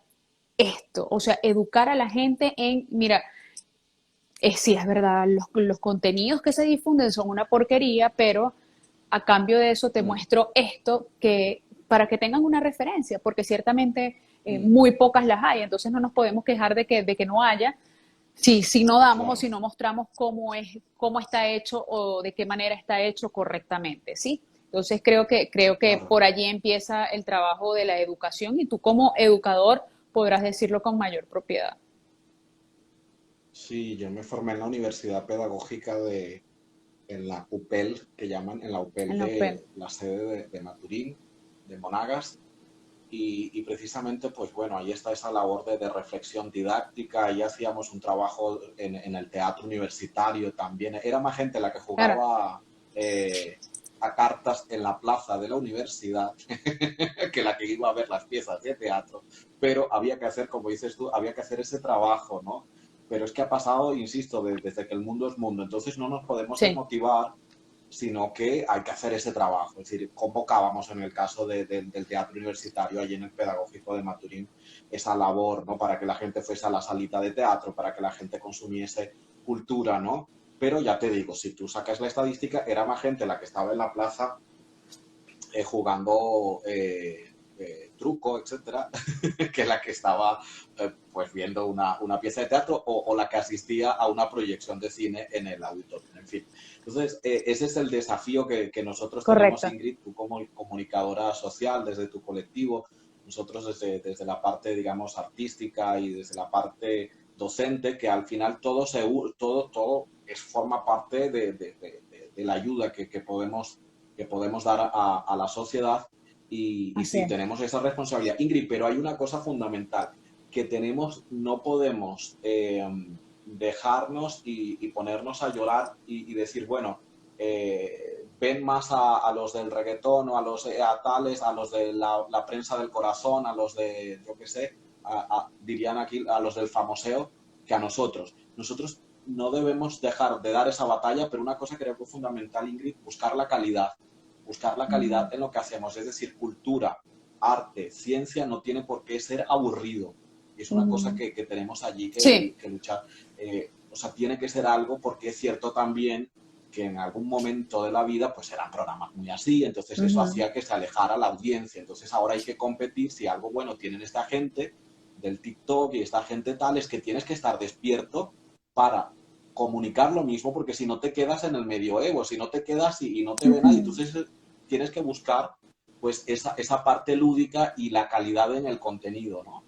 esto, o sea, educar a la gente en, mira, sí, es verdad, los contenidos que se difunden son una porquería, pero a cambio de eso te Mm, muestro esto que para que tengan una referencia, porque ciertamente mm. muy pocas las hay, entonces no nos podemos quejar de que no haya, si no damos o Claro, si no mostramos cómo está hecho o de qué manera está hecho correctamente, ¿sí? Entonces creo que claro. por allí empieza el trabajo de la educación y tú como educador podrás decirlo con mayor propiedad. Sí, yo me formé en la Universidad Pedagógica en la UPEL, que llaman, en la UPEL En la UPEN. de la sede de Maturín, de Monagas, y precisamente, pues bueno, ahí está esa labor de reflexión didáctica, ahí hacíamos un trabajo en el teatro universitario también, era más gente la que Claro. jugaba a cartas en la plaza de la universidad que la que iba a ver las piezas de teatro, pero había que hacer, como dices tú, había que hacer ese trabajo, ¿no? Pero es que ha pasado, insisto, desde que el mundo es mundo, entonces no nos podemos Sí, desmotivar, sino que hay que hacer ese trabajo. Es decir, convocábamos en el caso del teatro universitario, allí en el pedagógico de Maturín, esa labor, ¿no? Para que la gente fuese a la salita de teatro, para que la gente consumiese cultura, ¿no? Pero ya te digo, si tú sacas la estadística, era más gente la que estaba en la plaza jugando truco, etcétera, que la que estaba pues viendo una pieza de teatro o, la que asistía a una proyección de cine en el auditorio, en fin. Entonces, ese es el desafío que nosotros tenemos, correcto. Ingrid, tú como comunicadora social desde tu colectivo, nosotros desde la parte, digamos, artística y desde la parte docente, que al final todo forma parte de la ayuda que podemos dar a la sociedad y Así sí, es. tenemos esa responsabilidad. Ingrid, pero hay una cosa fundamental que tenemos, no podemos dejarnos y ponernos a llorar y decir, bueno, ven más a los del reggaetón o a tales, a los de la prensa del corazón, a los de, yo qué sé, dirían aquí, a los del famoseo, que a nosotros. Nosotros no debemos dejar de dar esa batalla, pero una cosa creo que es fundamental, Ingrid, buscar la Mm, calidad en lo que hacemos, es decir, cultura, arte, ciencia no tiene por qué ser aburrido. Y es una cosa mm. que tenemos allí Sí, que luchar. O sea, tiene que ser algo porque es cierto también que en algún momento de la vida pues eran programas muy así, entonces eso ujú. hacía que se alejara la audiencia. Entonces ahora hay que competir, si algo bueno tienen esta gente del TikTok y esta gente tal, es que tienes que estar despierto para comunicar lo mismo, porque si no te quedas en el medioevo, si no te quedas y no te ve nadie, Ujú. entonces tienes que buscar pues esa parte lúdica y la calidad en el contenido, ¿no?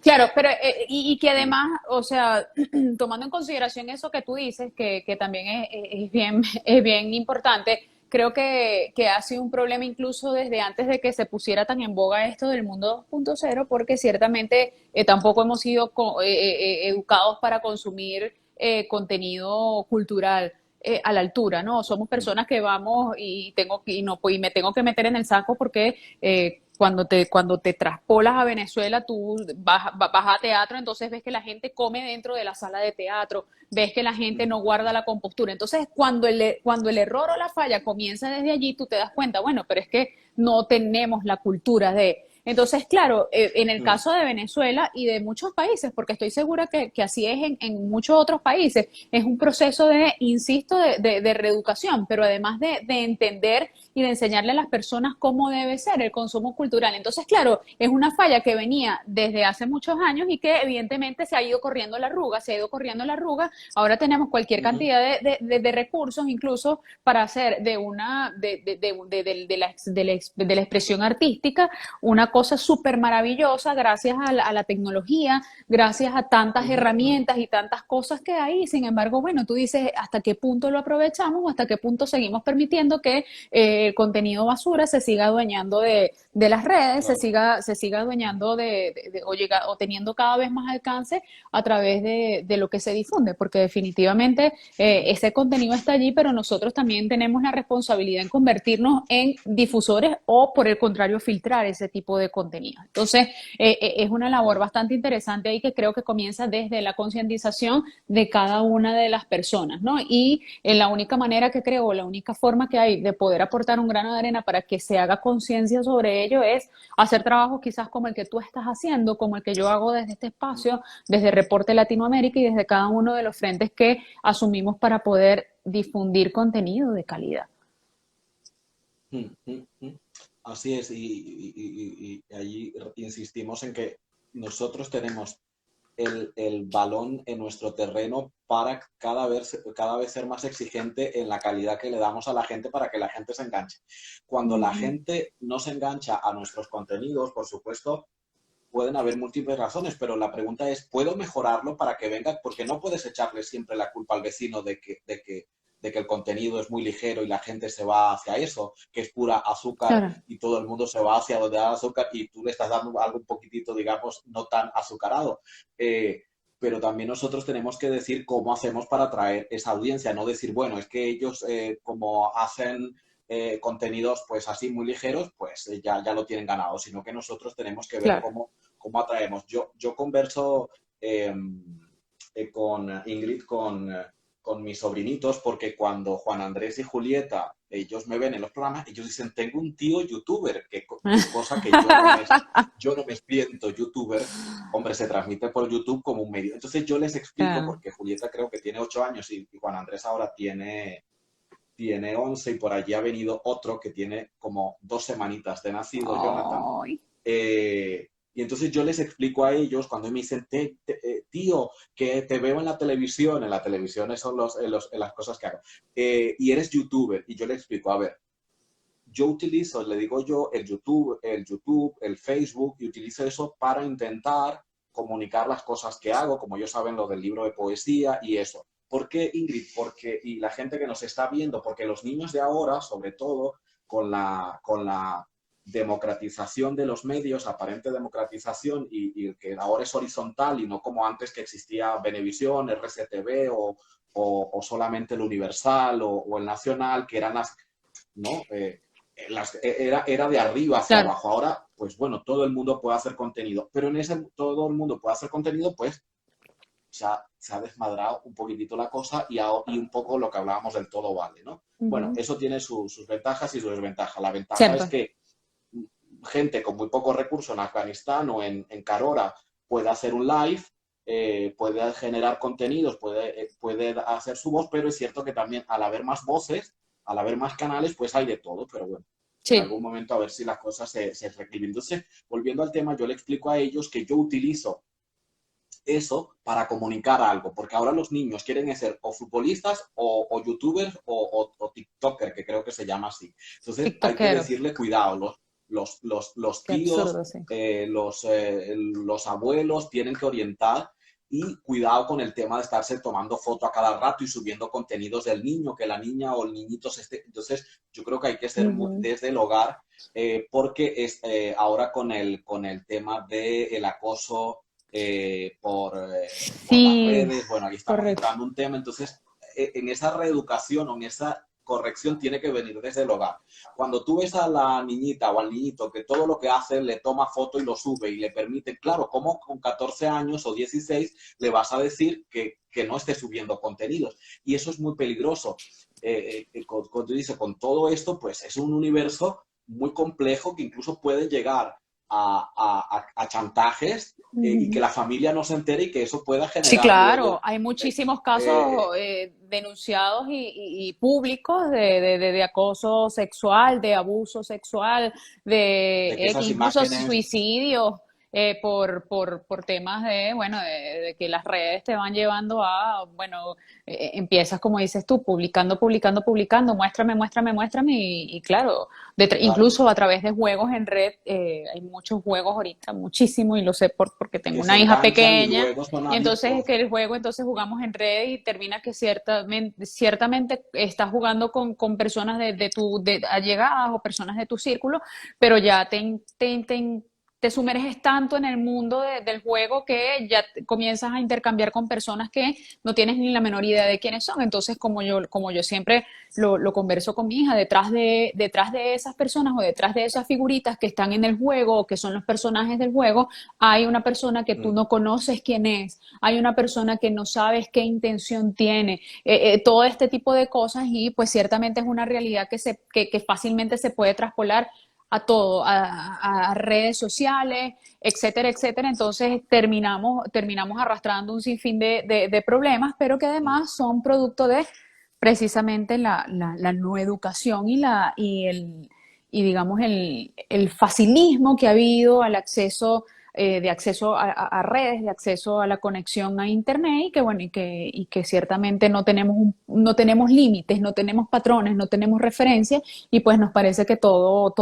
Claro, pero y que además, o sea, tomando en consideración eso que tú dices, que también es bien, es bien importante, creo que ha sido un problema incluso desde antes de que se pusiera tan en boga esto del mundo 2.0, porque ciertamente tampoco hemos sido educados para consumir contenido cultural a la altura, ¿no? Somos personas que vamos y tengo y no y me tengo que meter en el saco porque cuando te traspolas a Venezuela, tú vas a teatro, entonces ves que la gente come dentro de la sala de teatro, ves que la gente no guarda la compostura. Entonces, cuando el error o la falla comienza desde allí, tú te das cuenta, bueno, pero es que no tenemos la cultura de... Entonces, claro, en el caso de Venezuela y de muchos países, porque estoy segura que así es en muchos otros países, es un proceso de, insisto, de reeducación, pero además de entender y de enseñarle a las personas cómo debe ser el consumo cultural. Entonces, claro, es una falla que venía desde hace muchos años y que evidentemente se ha ido corriendo la arruga, se ha ido corriendo la arruga. Ahora tenemos cualquier cantidad de recursos, incluso para hacer de una de la expresión artística una cosa súper maravillosa gracias a la tecnología, gracias a tantas herramientas y tantas cosas que hay. Sin embargo, bueno, tú dices hasta qué punto lo aprovechamos o hasta qué punto seguimos permitiendo que el contenido basura se siga adueñando de las redes, Claro. se siga adueñando o teniendo cada vez más alcance a través de lo que se difunde, porque definitivamente ese contenido está allí, pero nosotros también tenemos la responsabilidad en convertirnos en difusores o, por el contrario, filtrar ese tipo de contenido. Entonces, es una labor bastante interesante ahí que creo que comienza desde la concientización de cada una de las personas, ¿no? Y la única manera que creo, la única forma que hay de poder aportar un grano de arena para que se haga conciencia sobre ello es hacer trabajos quizás como el que tú estás haciendo, como el que yo hago desde este espacio, desde Reporte Latinoamérica y desde cada uno de los frentes que asumimos para poder difundir contenido de calidad. Mm, mm, mm. Así es, y allí insistimos en que nosotros tenemos el balón en nuestro terreno para cada vez ser más exigente en la calidad que le damos a la gente para que la gente se enganche. Cuando la Ujú. gente no se engancha a nuestros contenidos, por supuesto, pueden haber múltiples razones, pero la pregunta es, ¿puedo mejorarlo para que venga? Porque no puedes echarle siempre la culpa al vecino de que el contenido es muy ligero y la gente se va hacia eso, que es pura azúcar Claro. y todo el mundo se va hacia donde da azúcar y tú le estás dando algo un poquitito, digamos, no tan azucarado. Eh, pero también nosotros tenemos que decir cómo hacemos para atraer esa audiencia, no decir, bueno, es que ellos como hacen contenidos pues así muy ligeros, pues ya lo tienen ganado, sino que nosotros tenemos que ver Claro. cómo atraemos. Yo converso con Ingrid, con mis sobrinitos, porque cuando Juan Andrés y Julieta, ellos me ven en los programas, ellos dicen, tengo un tío youtuber, cosa que yo no me siento youtuber. Hombre, se transmite por YouTube como un medio. Entonces yo les explico, Claro. porque Julieta creo que tiene 8 años y Juan Andrés ahora tiene 11 y por allí ha venido otro que tiene como 2 semanitas de nacido, Jonathan. Ay. Y entonces yo les explico a ellos cuando me dicen, tío, que te veo en la televisión son las cosas que hago, y eres youtuber, y yo les explico, a ver, yo utilizo, le digo yo, el Facebook, y utilizo eso para intentar comunicar las cosas que hago, como ellos saben lo del libro de poesía y eso. ¿Por qué, Ingrid? Y la gente que nos está viendo, porque los niños de ahora, sobre todo, con la democratización de los medios, aparente democratización, y que ahora es horizontal y no como antes que existía Venevisión, RCTV o solamente el Universal o el Nacional, que eran ¿no? Era de arriba hacia Claro. abajo. Ahora, pues bueno, todo el mundo puede hacer contenido, pero en ese todo el mundo puede hacer contenido, pues se ha desmadrado un poquitito la cosa y un poco lo que hablábamos del todo vale, ¿no? Bueno, Ujú. eso tiene sus ventajas y sus desventajas. La ventaja es Siempre. que gente con muy pocos recursos en Afganistán o en Carora puede hacer un live, puede generar contenidos, puede hacer su voz, pero es cierto que también al haber más voces, al haber más canales, pues hay de todo, pero bueno, en Sí. algún momento a ver si las cosas se reequilibran. Entonces, volviendo al tema, yo le explico a ellos que yo utilizo eso para comunicar algo, porque ahora los niños quieren ser o futbolistas o youtubers o tiktoker, que creo que se llama así. Entonces hay que TikTokeros. decirle cuidado, los Qué tíos, absurdo, sí. los abuelos tienen que orientar y cuidado con el tema de estarse tomando foto a cada rato y subiendo contenidos del niño, que la niña o el niñito se esté. Entonces, yo creo que hay que ser Ujú. desde el hogar, porque ahora con el tema del acoso por las Sí, redes, bueno, aquí estamos correcto. entrando en un tema, entonces, en esa reeducación o en esa corrección tiene que venir desde el hogar. Cuando tú ves a la niñita o al niñito que todo lo que hace le toma foto y lo sube y le permite, claro, como con 14 años o 16 le vas a decir que no esté subiendo contenidos. Y eso es muy peligroso. Con todo esto, pues es un universo muy complejo que incluso puede llegar a chantajes, y que Ujú. la familia no se entere y que eso pueda Sí, generar claro, luego hay eh, muchísimos eh, casos denunciados y públicos de acoso sexual, de abuso sexual, de que que esas incluso imágenes. suicidios por temas de, bueno, de que las redes te van llevando a, bueno, empiezas como dices tú, publicando, muéstrame, muéstrame, muéstrame y claro, Claro, incluso a través de juegos en red, hay muchos juegos ahorita, muchísimo, y lo sé porque tengo que se una hija enganchan y pequeña, luego son y entonces adictos. que el juego, entonces jugamos en red y termina que ciertamente estás jugando con personas de allegadas o personas de tu círculo, pero ya te sumerges tanto en el mundo del juego que ya comienzas a intercambiar con personas que no tienes ni la menor idea de quiénes son. Entonces, como yo siempre lo converso con mi hija, detrás de esas personas o detrás de esas figuritas que están en el juego o que son los personajes del juego, hay una persona que tú Mm, no conoces quién es, hay una persona que no sabes qué intención tiene, todo este tipo de cosas y pues ciertamente es una realidad que fácilmente se puede traspolar a todo, a redes sociales, etcétera, etcétera. Entonces terminamos arrastrando un sinfín de problemas, pero que mm, además son producto de precisamente la no educación y digamos el facilismo que ha habido al acceso de acceso a redes, de acceso a la conexión a internet y que bueno y que ciertamente no tenemos límites, no tenemos patrones, no tenemos referencias y pues nos parece que todo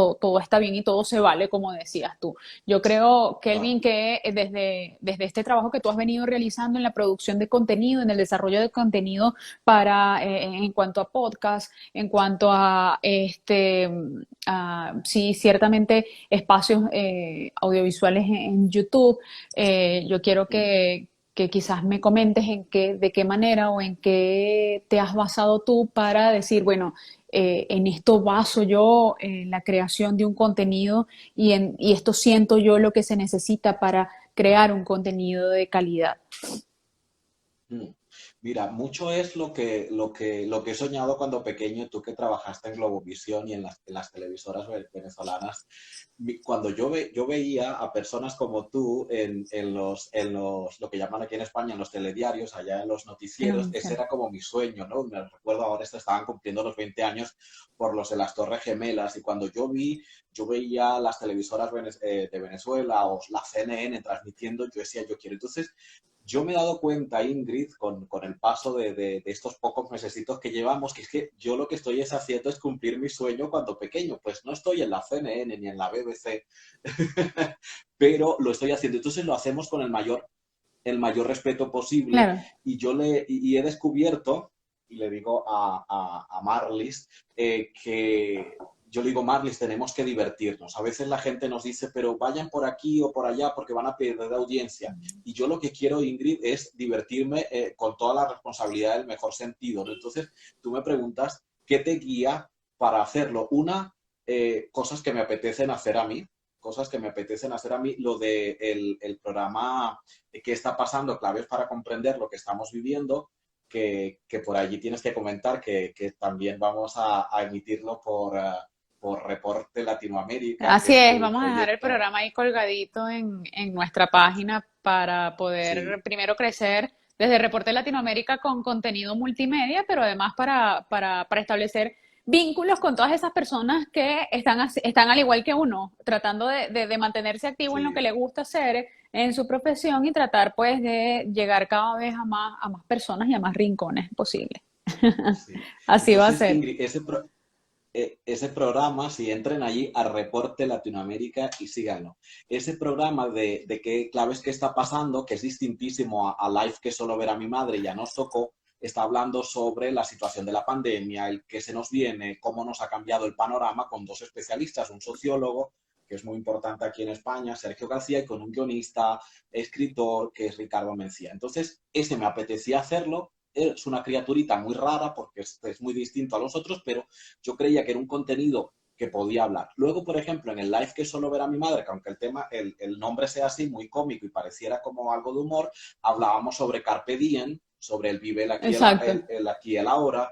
está bien y todo se vale como decías tú. Yo creo, claro. Kelvin, que desde este trabajo que tú has venido realizando en la producción de contenido, en el desarrollo de contenido para en cuanto a podcast, en cuanto a sí, ciertamente espacios audiovisuales en YouTube. Yo quiero Mm. que quizás me comentes de qué manera o en qué te has basado tú para decir, bueno, en esto baso yo la creación de un contenido y esto siento yo lo que se necesita para crear un contenido de calidad. Mm. Mira, mucho es lo que he soñado cuando pequeño, tú que trabajaste en Globovisión y en las televisoras venezolanas. Cuando yo veía a personas como tú lo que llaman aquí en España, en los telediarios, allá en los En la noticieros, ese mención. era como mi sueño, ¿no? Me recuerdo ahora, estaban cumpliendo los 20 años por los de las Torres Gemelas, y cuando yo veía las televisoras de Venezuela o la CNN transmitiendo, yo decía, yo quiero. Entonces, yo me he dado cuenta, Ingrid, con el paso de estos pocos mesecitos que llevamos, que es que yo lo que estoy es haciendo es cumplir mi sueño cuando pequeño. Pues no estoy en la CNN ni en la BBC, pero lo estoy haciendo. Entonces lo hacemos con el mayor respeto posible. Claro. Y he descubierto, y le digo a Marlis, que yo le digo, Marlis, tenemos que divertirnos. A veces la gente nos dice, pero vayan por aquí o por allá porque van a perder audiencia. Y yo lo que quiero, Ingrid, es divertirme con toda la responsabilidad del mejor sentido, ¿no? Entonces, tú me preguntas, ¿qué te guía para hacerlo? Cosas que me apetecen hacer a mí, lo de el programa qué está pasando, claves para comprender lo que estamos viviendo, que por allí tienes que comentar que también vamos a emitirlo por Reporte Latinoamérica, que Así es es, tu vamos a dejar el proyecto. programa ahí colgadito en nuestra página para poder Sí, primero crecer desde Reporte Latinoamérica con contenido multimedia, pero además para establecer vínculos con todas esas personas que están al igual que uno, tratando de mantenerse activo en lo que sí, le gusta hacer en su profesión y tratar pues de llegar cada vez a más personas y a más rincones posibles. sí. Así va a Entonces, ser. Ingrid, ese programa, si entren allí a Reporte Latinoamérica y síganlo. Ese programa de qué claves que está pasando, que es distintísimo a Live que solo ver a mi madre, ya nos tocó, está hablando sobre la situación de la pandemia, el que se nos viene, cómo nos ha cambiado el panorama con dos especialistas, un sociólogo, que es muy importante aquí en España, Sergio García, y con un guionista, escritor, que es Ricardo Mencía. Entonces, ese me apetecía hacerlo. Es una criaturita muy rara porque es muy distinto a los otros, pero yo creía que era un contenido que podía hablar. Luego, por ejemplo, en el live que solo ver a mi madre, que aunque el tema, el nombre sea así, muy cómico y pareciera como algo de humor, hablábamos sobre Carpe Diem, sobre el vive Exacto. el aquí y el ahora,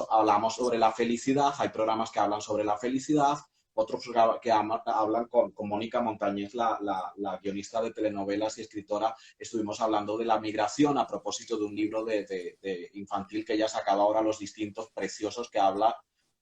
hablamos sobre la felicidad, hay programas que hablan sobre la felicidad, otros que hablan con Mónica Montañez, la guionista de telenovelas y escritora, estuvimos hablando de la migración a propósito de un libro de infantil que ella ha sacado ahora, Los Distintos, preciosos, que habla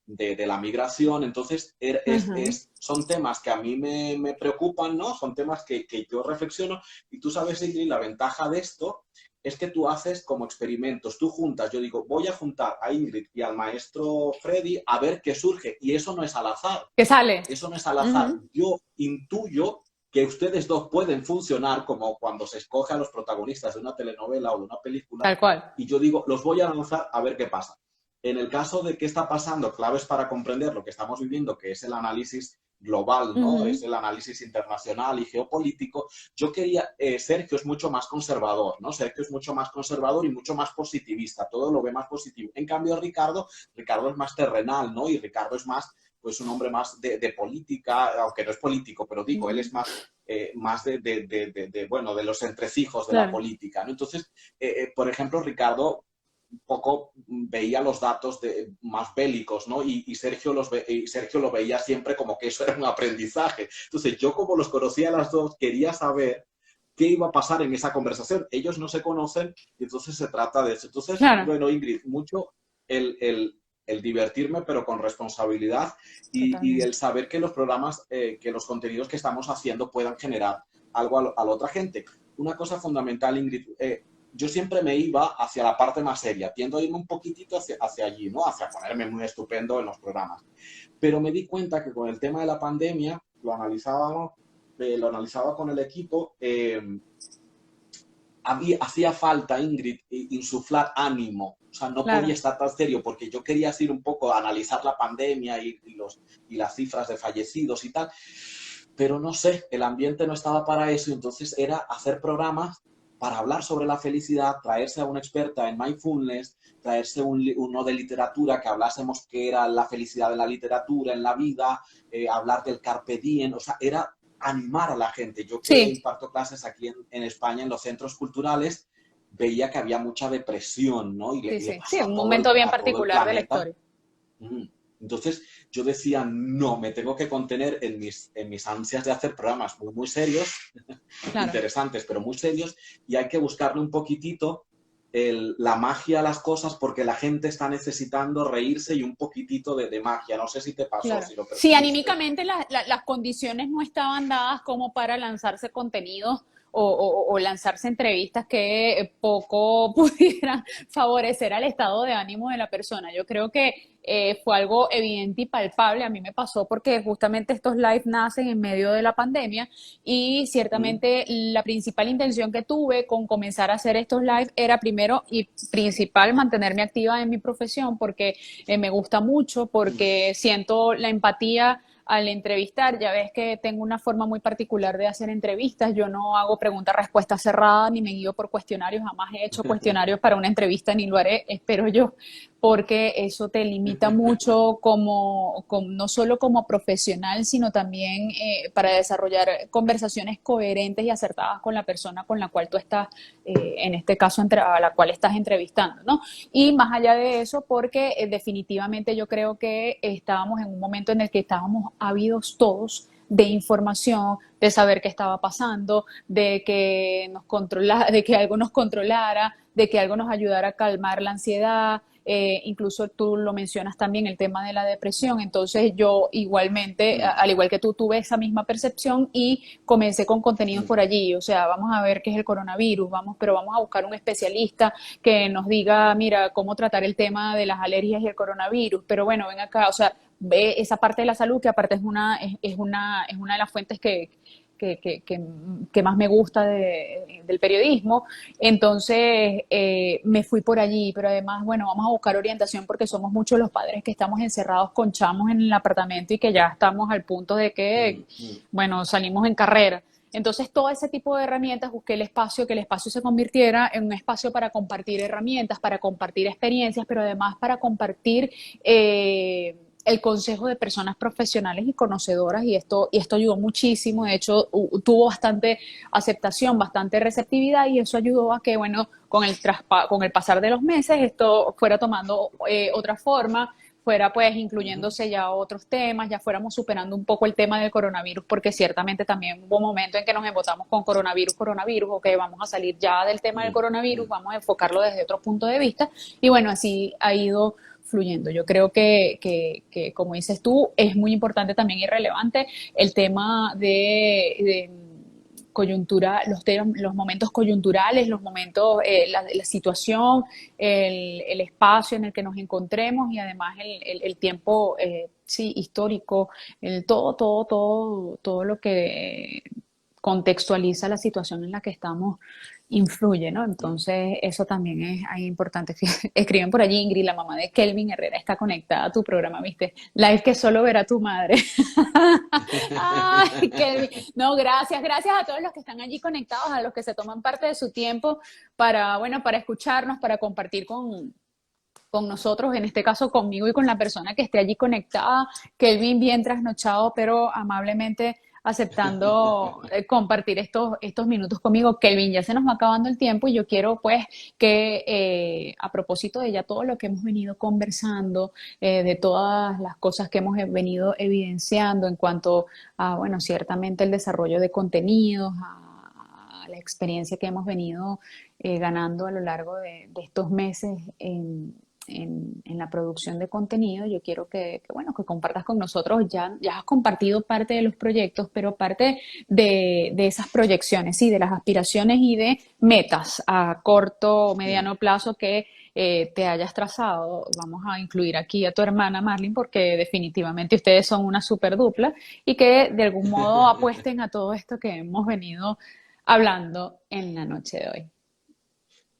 de la migración. Entonces, Ujú. son temas que a mí me preocupan, ¿no? Son temas que yo reflexiono. Y tú sabes, Ingrid, la ventaja de esto es que tú haces como experimentos, tú juntas, yo digo, voy a juntar a Ingrid y al maestro Freddy a ver qué surge. Y eso no es al azar. ¿Qué sale? Eso no es al azar. Ujú. Yo intuyo que ustedes dos pueden funcionar como cuando se escoge a los protagonistas de una telenovela o de una película, Tal cual. y yo digo, los voy a lanzar a ver qué pasa. En el caso de qué está pasando, claves para comprender lo que estamos viviendo, que es el análisis global, ¿no? Es Ujú. el análisis internacional y geopolítico. Yo quería, Sergio es mucho más conservador, ¿no? Sergio es mucho más conservador y mucho más positivista, todo lo ve más positivo. En cambio, Ricardo es más terrenal, ¿no? Y Ricardo es más, pues un hombre más de política, aunque no es político, pero digo, él es más, más bueno, de los entrecijos de la Claro. política, ¿no? Entonces, por ejemplo, Ricardo un poco veía los datos más bélicos, ¿no? Y Sergio lo veía siempre como que eso era un aprendizaje. Entonces, yo como los conocía a las dos, quería saber qué iba a pasar en esa conversación. Ellos no se conocen y entonces se trata de eso. Entonces, Claro. bueno, Ingrid, mucho el divertirme, pero con responsabilidad y el Totalmente. saber que los programas, que los contenidos que estamos haciendo puedan generar algo a la otra gente. Una cosa fundamental, Ingrid, yo siempre me iba hacia la parte más seria, tiendo a irme un poquitito hacia allí, ¿no? Hacia ponerme muy estupendo en los programas. Pero me di cuenta que con el tema de la pandemia, lo analizaba con el equipo, hacía falta, Ingrid, insuflar ánimo. O sea, no podía Claro. estar tan serio porque yo quería ir un poco a analizar la pandemia y las cifras de fallecidos y tal, pero no sé, el ambiente no estaba para eso, entonces era hacer programas para hablar sobre la felicidad, traerse a una experta en mindfulness, traerse uno de literatura, que hablásemos qué era la felicidad de la literatura en la vida, hablar del carpe diem, o sea, era animar a la gente. Yo que Sí, imparto clases aquí en España, en los centros culturales, veía que había mucha depresión, ¿no? sí, Le sí. Sí, pasó un momento bien a todo el particular de la planeta. historia. Mm. Entonces yo decía, no, me tengo que contener en mis ansias de hacer programas muy, muy serios, Claro. interesantes, pero muy serios, y hay que buscarle un poquitito la magia a las cosas porque la gente está necesitando reírse y un poquitito de magia. No sé si te pasó, Claro. si lo Si percibiste. anímicamente las condiciones no estaban dadas como para lanzarse contenidos o lanzarse entrevistas que poco pudieran favorecer al estado de ánimo de la persona. Yo creo que fue algo evidente y palpable. A mí me pasó porque justamente estos live nacen en medio de la pandemia y Mm, ciertamente la principal intención que tuve con comenzar a hacer estos live era primero y principal mantenerme activa en mi profesión porque me gusta mucho mm, porque siento la empatía al entrevistar. Ya ves que tengo una forma muy particular de hacer entrevistas. Yo no hago pregunta-respuesta cerrada ni me guío por cuestionarios. Jamás he hecho cuestionarios para una entrevista ni lo haré, espero yo, porque eso te limita mucho no solo como profesional, sino también para desarrollar conversaciones coherentes y acertadas con la persona con la cual tú estás, en este caso, a la cual estás entrevistando, ¿no? Y más allá de eso, porque definitivamente yo creo que estábamos en un momento en el que estábamos ávidos todos de información, de saber qué estaba pasando, de que algo nos controlara, de que algo nos ayudara a calmar la ansiedad. Incluso tú lo mencionas también, el tema de la depresión. Entonces yo igualmente, mm, al igual que tú, tuve esa misma percepción y comencé con contenidos mm. por allí. O sea, vamos a ver qué es el coronavirus, pero vamos a buscar un especialista que nos diga, mira, cómo tratar el tema de las alergias y el coronavirus. Pero bueno, ven acá, o sea, ve esa parte de la salud, que aparte es una de las fuentes que más me gusta del periodismo. Entonces me fui por allí, pero además, bueno, vamos a buscar orientación porque somos muchos los padres que estamos encerrados con chamos en el apartamento y que ya estamos al punto de que, Mm, mm, bueno, salimos en carrera. Entonces, todo ese tipo de herramientas, busqué el espacio, que el espacio se convirtiera en un espacio para compartir herramientas, para compartir experiencias, pero además para compartir el consejo de personas profesionales y conocedoras, y esto ayudó muchísimo. De hecho, tuvo bastante aceptación, bastante receptividad, y eso ayudó a que, bueno, con el pasar de los meses, esto fuera tomando otra forma, fuera pues ujú, incluyéndose ya otros temas, ya fuéramos superando un poco el tema del coronavirus, porque ciertamente también hubo momentos en que nos embotamos con coronavirus, ok, vamos a salir ya del tema del mm, coronavirus, mm. vamos a enfocarlo desde otro punto de vista, y bueno, así ha ido fluyendo. Yo creo que, como dices tú, es muy importante también y relevante el tema de coyuntura, los momentos coyunturales, los momentos, la situación, el espacio en el que nos encontremos, y además el tiempo, sí, histórico, todo lo que contextualiza la situación en la que estamos influye, ¿no? Entonces, eso también es ahí importante. Escriben por allí, Ingrid, la mamá de Kelvin Herrera, está conectada a tu programa, ¿viste? Live que solo verá tu madre. Ay, Kelvin. No, gracias a todos los que están allí conectados, a los que se toman parte de su tiempo para, bueno, para escucharnos, para compartir con nosotros, en este caso conmigo y con la persona que esté allí conectada. Kelvin bien trasnochado, pero amablemente aceptando compartir estos minutos conmigo. Kelvin, ya se nos va acabando el tiempo y yo quiero pues que a propósito de ya todo lo que hemos venido conversando, de todas las cosas que hemos venido evidenciando en cuanto a, bueno, ciertamente el desarrollo de contenidos, a la experiencia que hemos venido ganando a lo largo de estos meses en la producción de contenido. Yo quiero bueno, que compartas con nosotros. Ya has compartido parte de los proyectos, pero parte de esas proyecciones, sí, de las aspiraciones y de metas a corto o Mm. mediano plazo que te hayas trazado. Vamos a incluir aquí a tu hermana Marlene, porque definitivamente ustedes son una super dupla, y que de algún modo apuesten a todo esto que hemos venido hablando en la noche de hoy.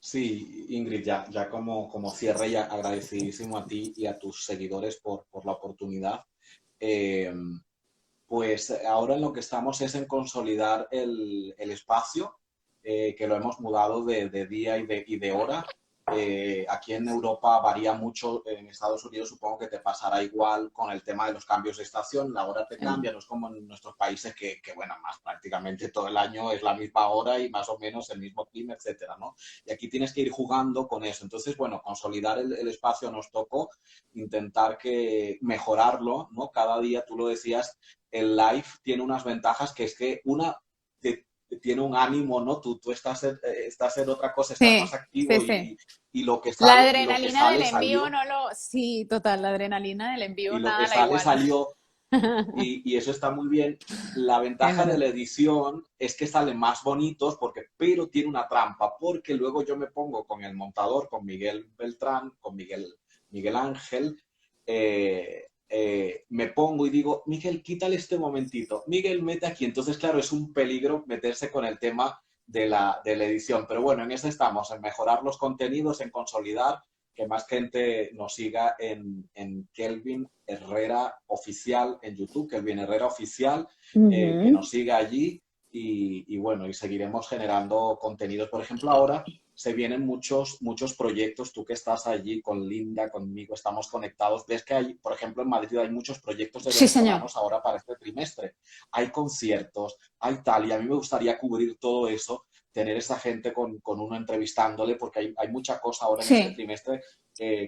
Sí, Ingrid, ya como cierre, ya agradecidísimo a ti y a tus seguidores por la oportunidad. Eh, pues ahora en lo que estamos es en consolidar el espacio, que lo hemos mudado de día y de hora. Aquí en Europa varía mucho, en Estados Unidos supongo que te pasará igual con el tema de los cambios de estación, la hora te Sí. cambia, no es como en nuestros países que bueno, más prácticamente todo el año es la misma hora y más o menos el mismo clima, etcétera, ¿no? Y aquí tienes que ir jugando con eso. Entonces, bueno, consolidar el espacio nos tocó, intentar mejorarlo, ¿no? Cada día, tú lo decías, el live tiene unas ventajas que es que una tiene un ánimo, ¿no? Tú estás en otra cosa, estás más Sí, sí, activo sí. y lo que La sale, lo que adrenalina del sale envío salió no lo... Sí, total, la adrenalina del envío y lo que nada la sale iguala. salió y eso está muy bien. La Es ventaja de verdad. la edición es que salen más bonitos, pero tiene una trampa, porque luego yo me pongo con el montador, con Miguel Beltrán, con Miguel Ángel, me pongo y digo, Miguel, quítale este momentito, Miguel, mete aquí. Entonces, claro, es un peligro meterse con el tema de la edición. Pero bueno, en eso estamos, en mejorar los contenidos, en consolidar, que más gente nos siga en Kelvin Herrera Oficial en YouTube, Kelvin Herrera Oficial, que Ujú. nos siga allí y bueno, y seguiremos generando contenidos. Por ejemplo, ahora se vienen muchos proyectos, tú que estás allí con Linda, conmigo, estamos conectados. Ves que hay, por ejemplo, en Madrid hay muchos proyectos de Sí, señor. venezolanos ahora para este trimestre. Hay conciertos, hay tal, y a mí me gustaría cubrir todo eso, tener esa gente con uno entrevistándole, porque hay mucha cosa ahora en este Sí. trimestre,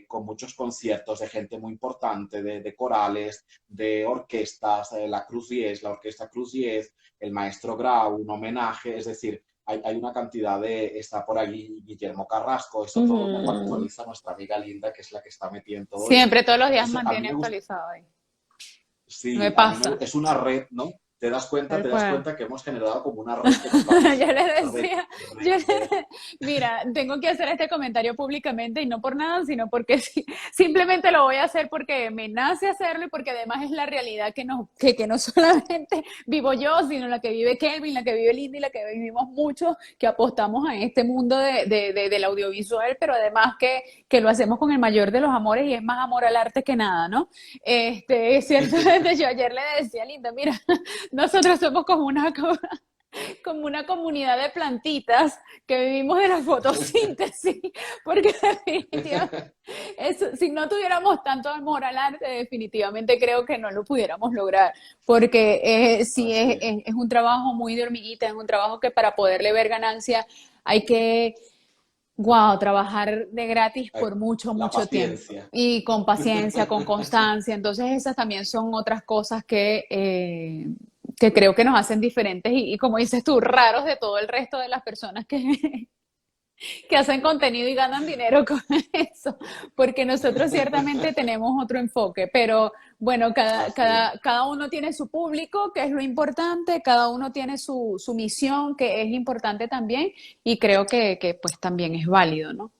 con muchos conciertos de gente muy importante, de corales, de orquestas, la Cruz 10, la Orquesta Cruz 10, el Maestro Grau, un homenaje, es decir, hay una cantidad está por allí Guillermo Carrasco, eso todo me lo Ujú. actualiza nuestra amiga Linda, que es la que está metida en todo Siempre, esto. todos los días Entonces, a mí mantiene me gusta, actualizado ahí. Me sí, pasa. es una red, ¿no? Tal te das cual. cuenta que hemos generado como una red que nos vamos Yo le re- decía, re- mira, tengo que hacer este comentario públicamente y no por nada, sino porque simplemente lo voy a hacer porque me nace hacerlo y porque además es la realidad que no solamente vivo yo, sino la que vive Kelvin, la que vive Lindy, la que vivimos muchos, que apostamos a este mundo del audiovisual, pero además que lo hacemos con el mayor de los amores y es más amor al arte que nada, ¿no? Ciertamente yo ayer le decía a Linda, mira, nosotros somos como una comunidad de plantitas que vivimos de la fotosíntesis, porque definitivamente, si no tuviéramos tanto amor al arte, definitivamente creo que no lo pudiéramos lograr, porque sí Así es. es un trabajo muy de hormiguita, es un trabajo que para poderle ver ganancia hay que, wow, trabajar de gratis Ay, por mucho, la mucho tiempo. paciencia. Y con paciencia, con constancia. Entonces esas también son otras cosas que creo que nos hacen diferentes y como dices tú, raros de todo el resto de las personas que hacen contenido y ganan dinero con eso, porque nosotros ciertamente tenemos otro enfoque, pero bueno, Así es. cada uno tiene su público, que es lo importante, cada uno tiene su misión, que es importante también, y creo que pues también es válido, ¿no?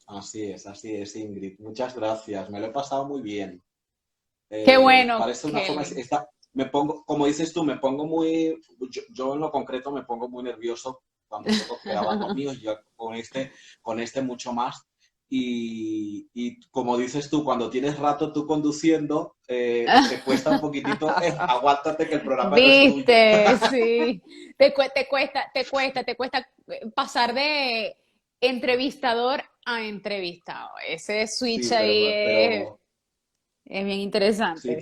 Así es, Ingrid. Muchas gracias. Me lo he pasado muy bien. Qué bueno, Parece una forma, Kelvin. me pongo, como dices tú, me pongo muy, yo en lo concreto me pongo muy nervioso cuando tengo que grabar lo mío, yo con este mucho más. Y como dices tú, cuando tienes rato tú conduciendo, te cuesta un poquitito, aguántate que el programa no es tuyo. Viste, sí. Te cuesta pasar de entrevistador a entrevistado. Ese switch Sí, ahí pero es bien sí, interesante.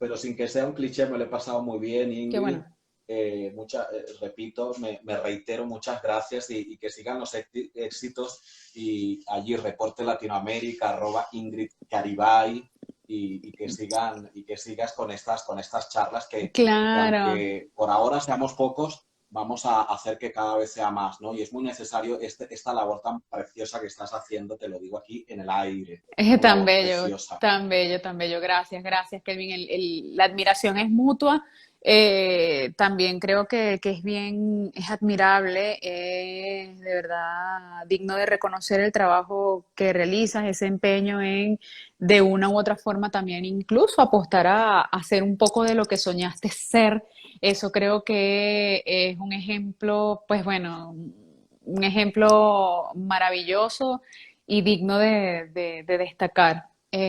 pero sin que sea un cliché, me lo he pasado muy bien, Qué Ingrid. bueno. Repito, me reitero, muchas gracias y que sigan los éxitos y allí reporte Latinoamérica, arroba Ingrid Caribay y que sigas con estas charlas que Claro. aunque por ahora seamos pocos, vamos a hacer que cada vez sea más, ¿no? Y es muy necesario esta labor tan preciosa que estás haciendo, te lo digo aquí en el aire, Es una tan labor bello, preciosa. tan bello, tan bello. Gracias, gracias, Kelvin. La admiración es mutua. También creo que es bien, es admirable, es de verdad digno de reconocer el trabajo que realizas, ese empeño en, de una u otra forma, también incluso apostar a hacer un poco de lo que soñaste ser. Eso creo que es un ejemplo, pues bueno, un ejemplo maravilloso y digno de destacar.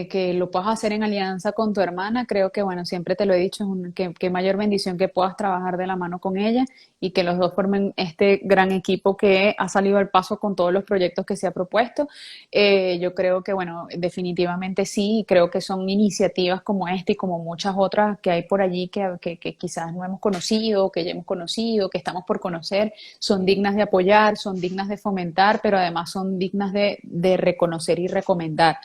Que lo puedas hacer en alianza con tu hermana, creo que, bueno, siempre te lo he dicho, que mayor bendición que puedas trabajar de la mano con ella y que los dos formen este gran equipo que ha salido al paso con todos los proyectos que se ha propuesto. Yo creo que, bueno, definitivamente sí, y creo que son iniciativas como esta y como muchas otras que hay por allí que quizás no hemos conocido, que ya hemos conocido, que estamos por conocer, son dignas de apoyar, son dignas de fomentar, pero además son dignas de reconocer y recomendar.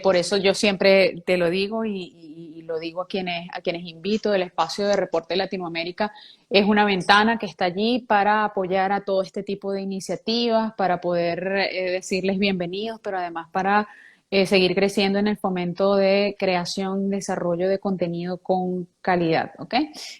Por eso yo siempre te lo digo y lo digo a quienes invito, el espacio de Reporte Latinoamérica es una ventana que está allí para apoyar a todo este tipo de iniciativas, para poder decirles bienvenidos, pero además para seguir creciendo en el fomento de creación, desarrollo de contenido con calidad, ¿ok?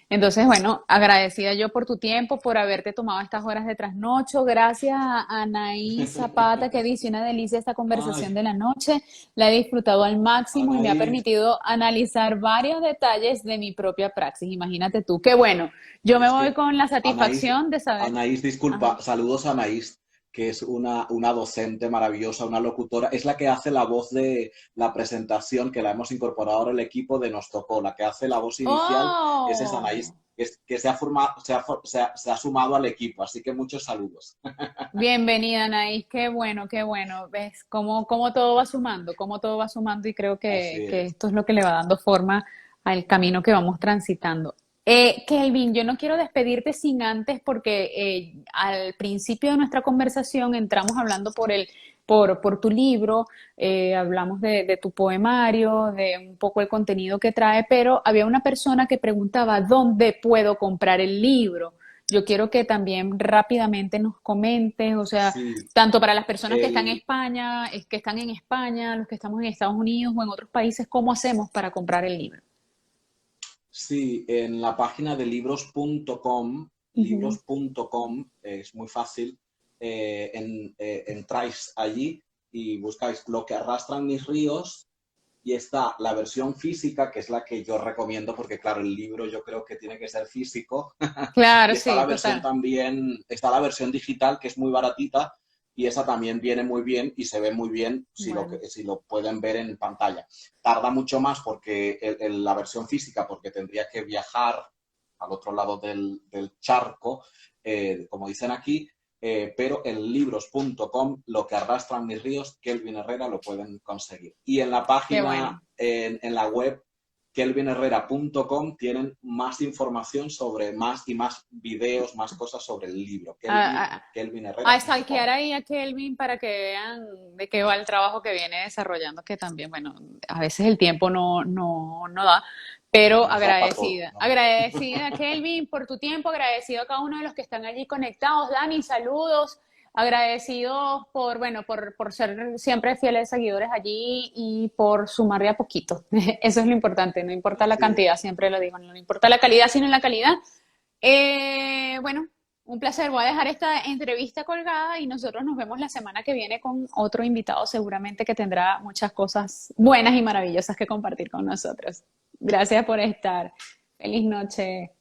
Entonces, bueno, agradecida yo por tu tiempo, por haberte tomado estas horas de trasnocho. Gracias a Anaí Zapata, que dice una delicia esta conversación Ay, de la noche. La he disfrutado al máximo y me ha Anaís, permitido analizar varios detalles de mi propia praxis. Imagínate tú, qué bueno. Yo me es voy que con la Anaís, satisfacción de saber. Anaís, Ajá. disculpa, saludos a Anaís, que es una docente maravillosa, una locutora, es la que hace la voz de la presentación, que la hemos incorporado ahora al equipo de Nos Tocó, la que hace la voz inicial, esa es ¡Oh! Anaís, que se ha, formado, se ha sumado al equipo, así que muchos saludos. Bienvenida, Anaís. Qué bueno, qué bueno. ¿Ves cómo todo va sumando? Cómo todo va sumando y creo Así que es. esto es lo que le va dando forma al camino que vamos transitando. Kelvin, yo no quiero despedirte sin antes porque al principio de nuestra conversación entramos hablando por tu libro, hablamos de tu poemario, de un poco el contenido que trae, pero había una persona que preguntaba, ¿dónde puedo comprar el libro? Yo quiero que también rápidamente nos comentes, o sea, Sí, tanto para las personas que están en el, España, que están en España, los que estamos en Estados Unidos o en otros países, ¿cómo hacemos para comprar el libro? Sí, en la página de libros.com, Ujú. libros.com, es muy fácil, entráis allí y buscáis lo que arrastran mis ríos y está la versión física, que es la que yo recomiendo, porque claro, el libro yo creo que tiene que ser físico, Claro, y está sí, la versión total. también, está la versión digital, que es muy baratita, y esa también viene muy bien y se ve muy bien Bueno, si lo pueden ver en pantalla. Tarda mucho más porque la versión física, porque tendría que viajar al otro lado del charco, como dicen aquí, pero en libros.com, lo que arrastran mis ríos, Kelvin Herrera, lo pueden conseguir. Y en la qué página, bueno. en la web, kelvinherrera.com, tienen más información sobre más y más videos, más cosas sobre el libro. A, a, a stalkear kelvinherrera.com. ahí a Kelvin para que vean de qué va el trabajo que viene desarrollando, que también, bueno, a veces el tiempo no da, pero Nos da para todo, agradecida. ¿no? Agradecida, Kelvin, por tu tiempo, agradecido a cada uno de los que están allí conectados. Dani, saludos. Agradecidos por, bueno, por ser siempre fieles seguidores allí y por sumar de a poquito. Eso es lo importante, no importa la Sí. cantidad, siempre lo digo, no importa la calidad, sino la calidad. Bueno, un placer. Voy a dejar esta entrevista colgada y nosotros nos vemos la semana que viene con otro invitado seguramente que tendrá muchas cosas buenas y maravillosas que compartir con nosotros. Gracias por estar. Feliz noche.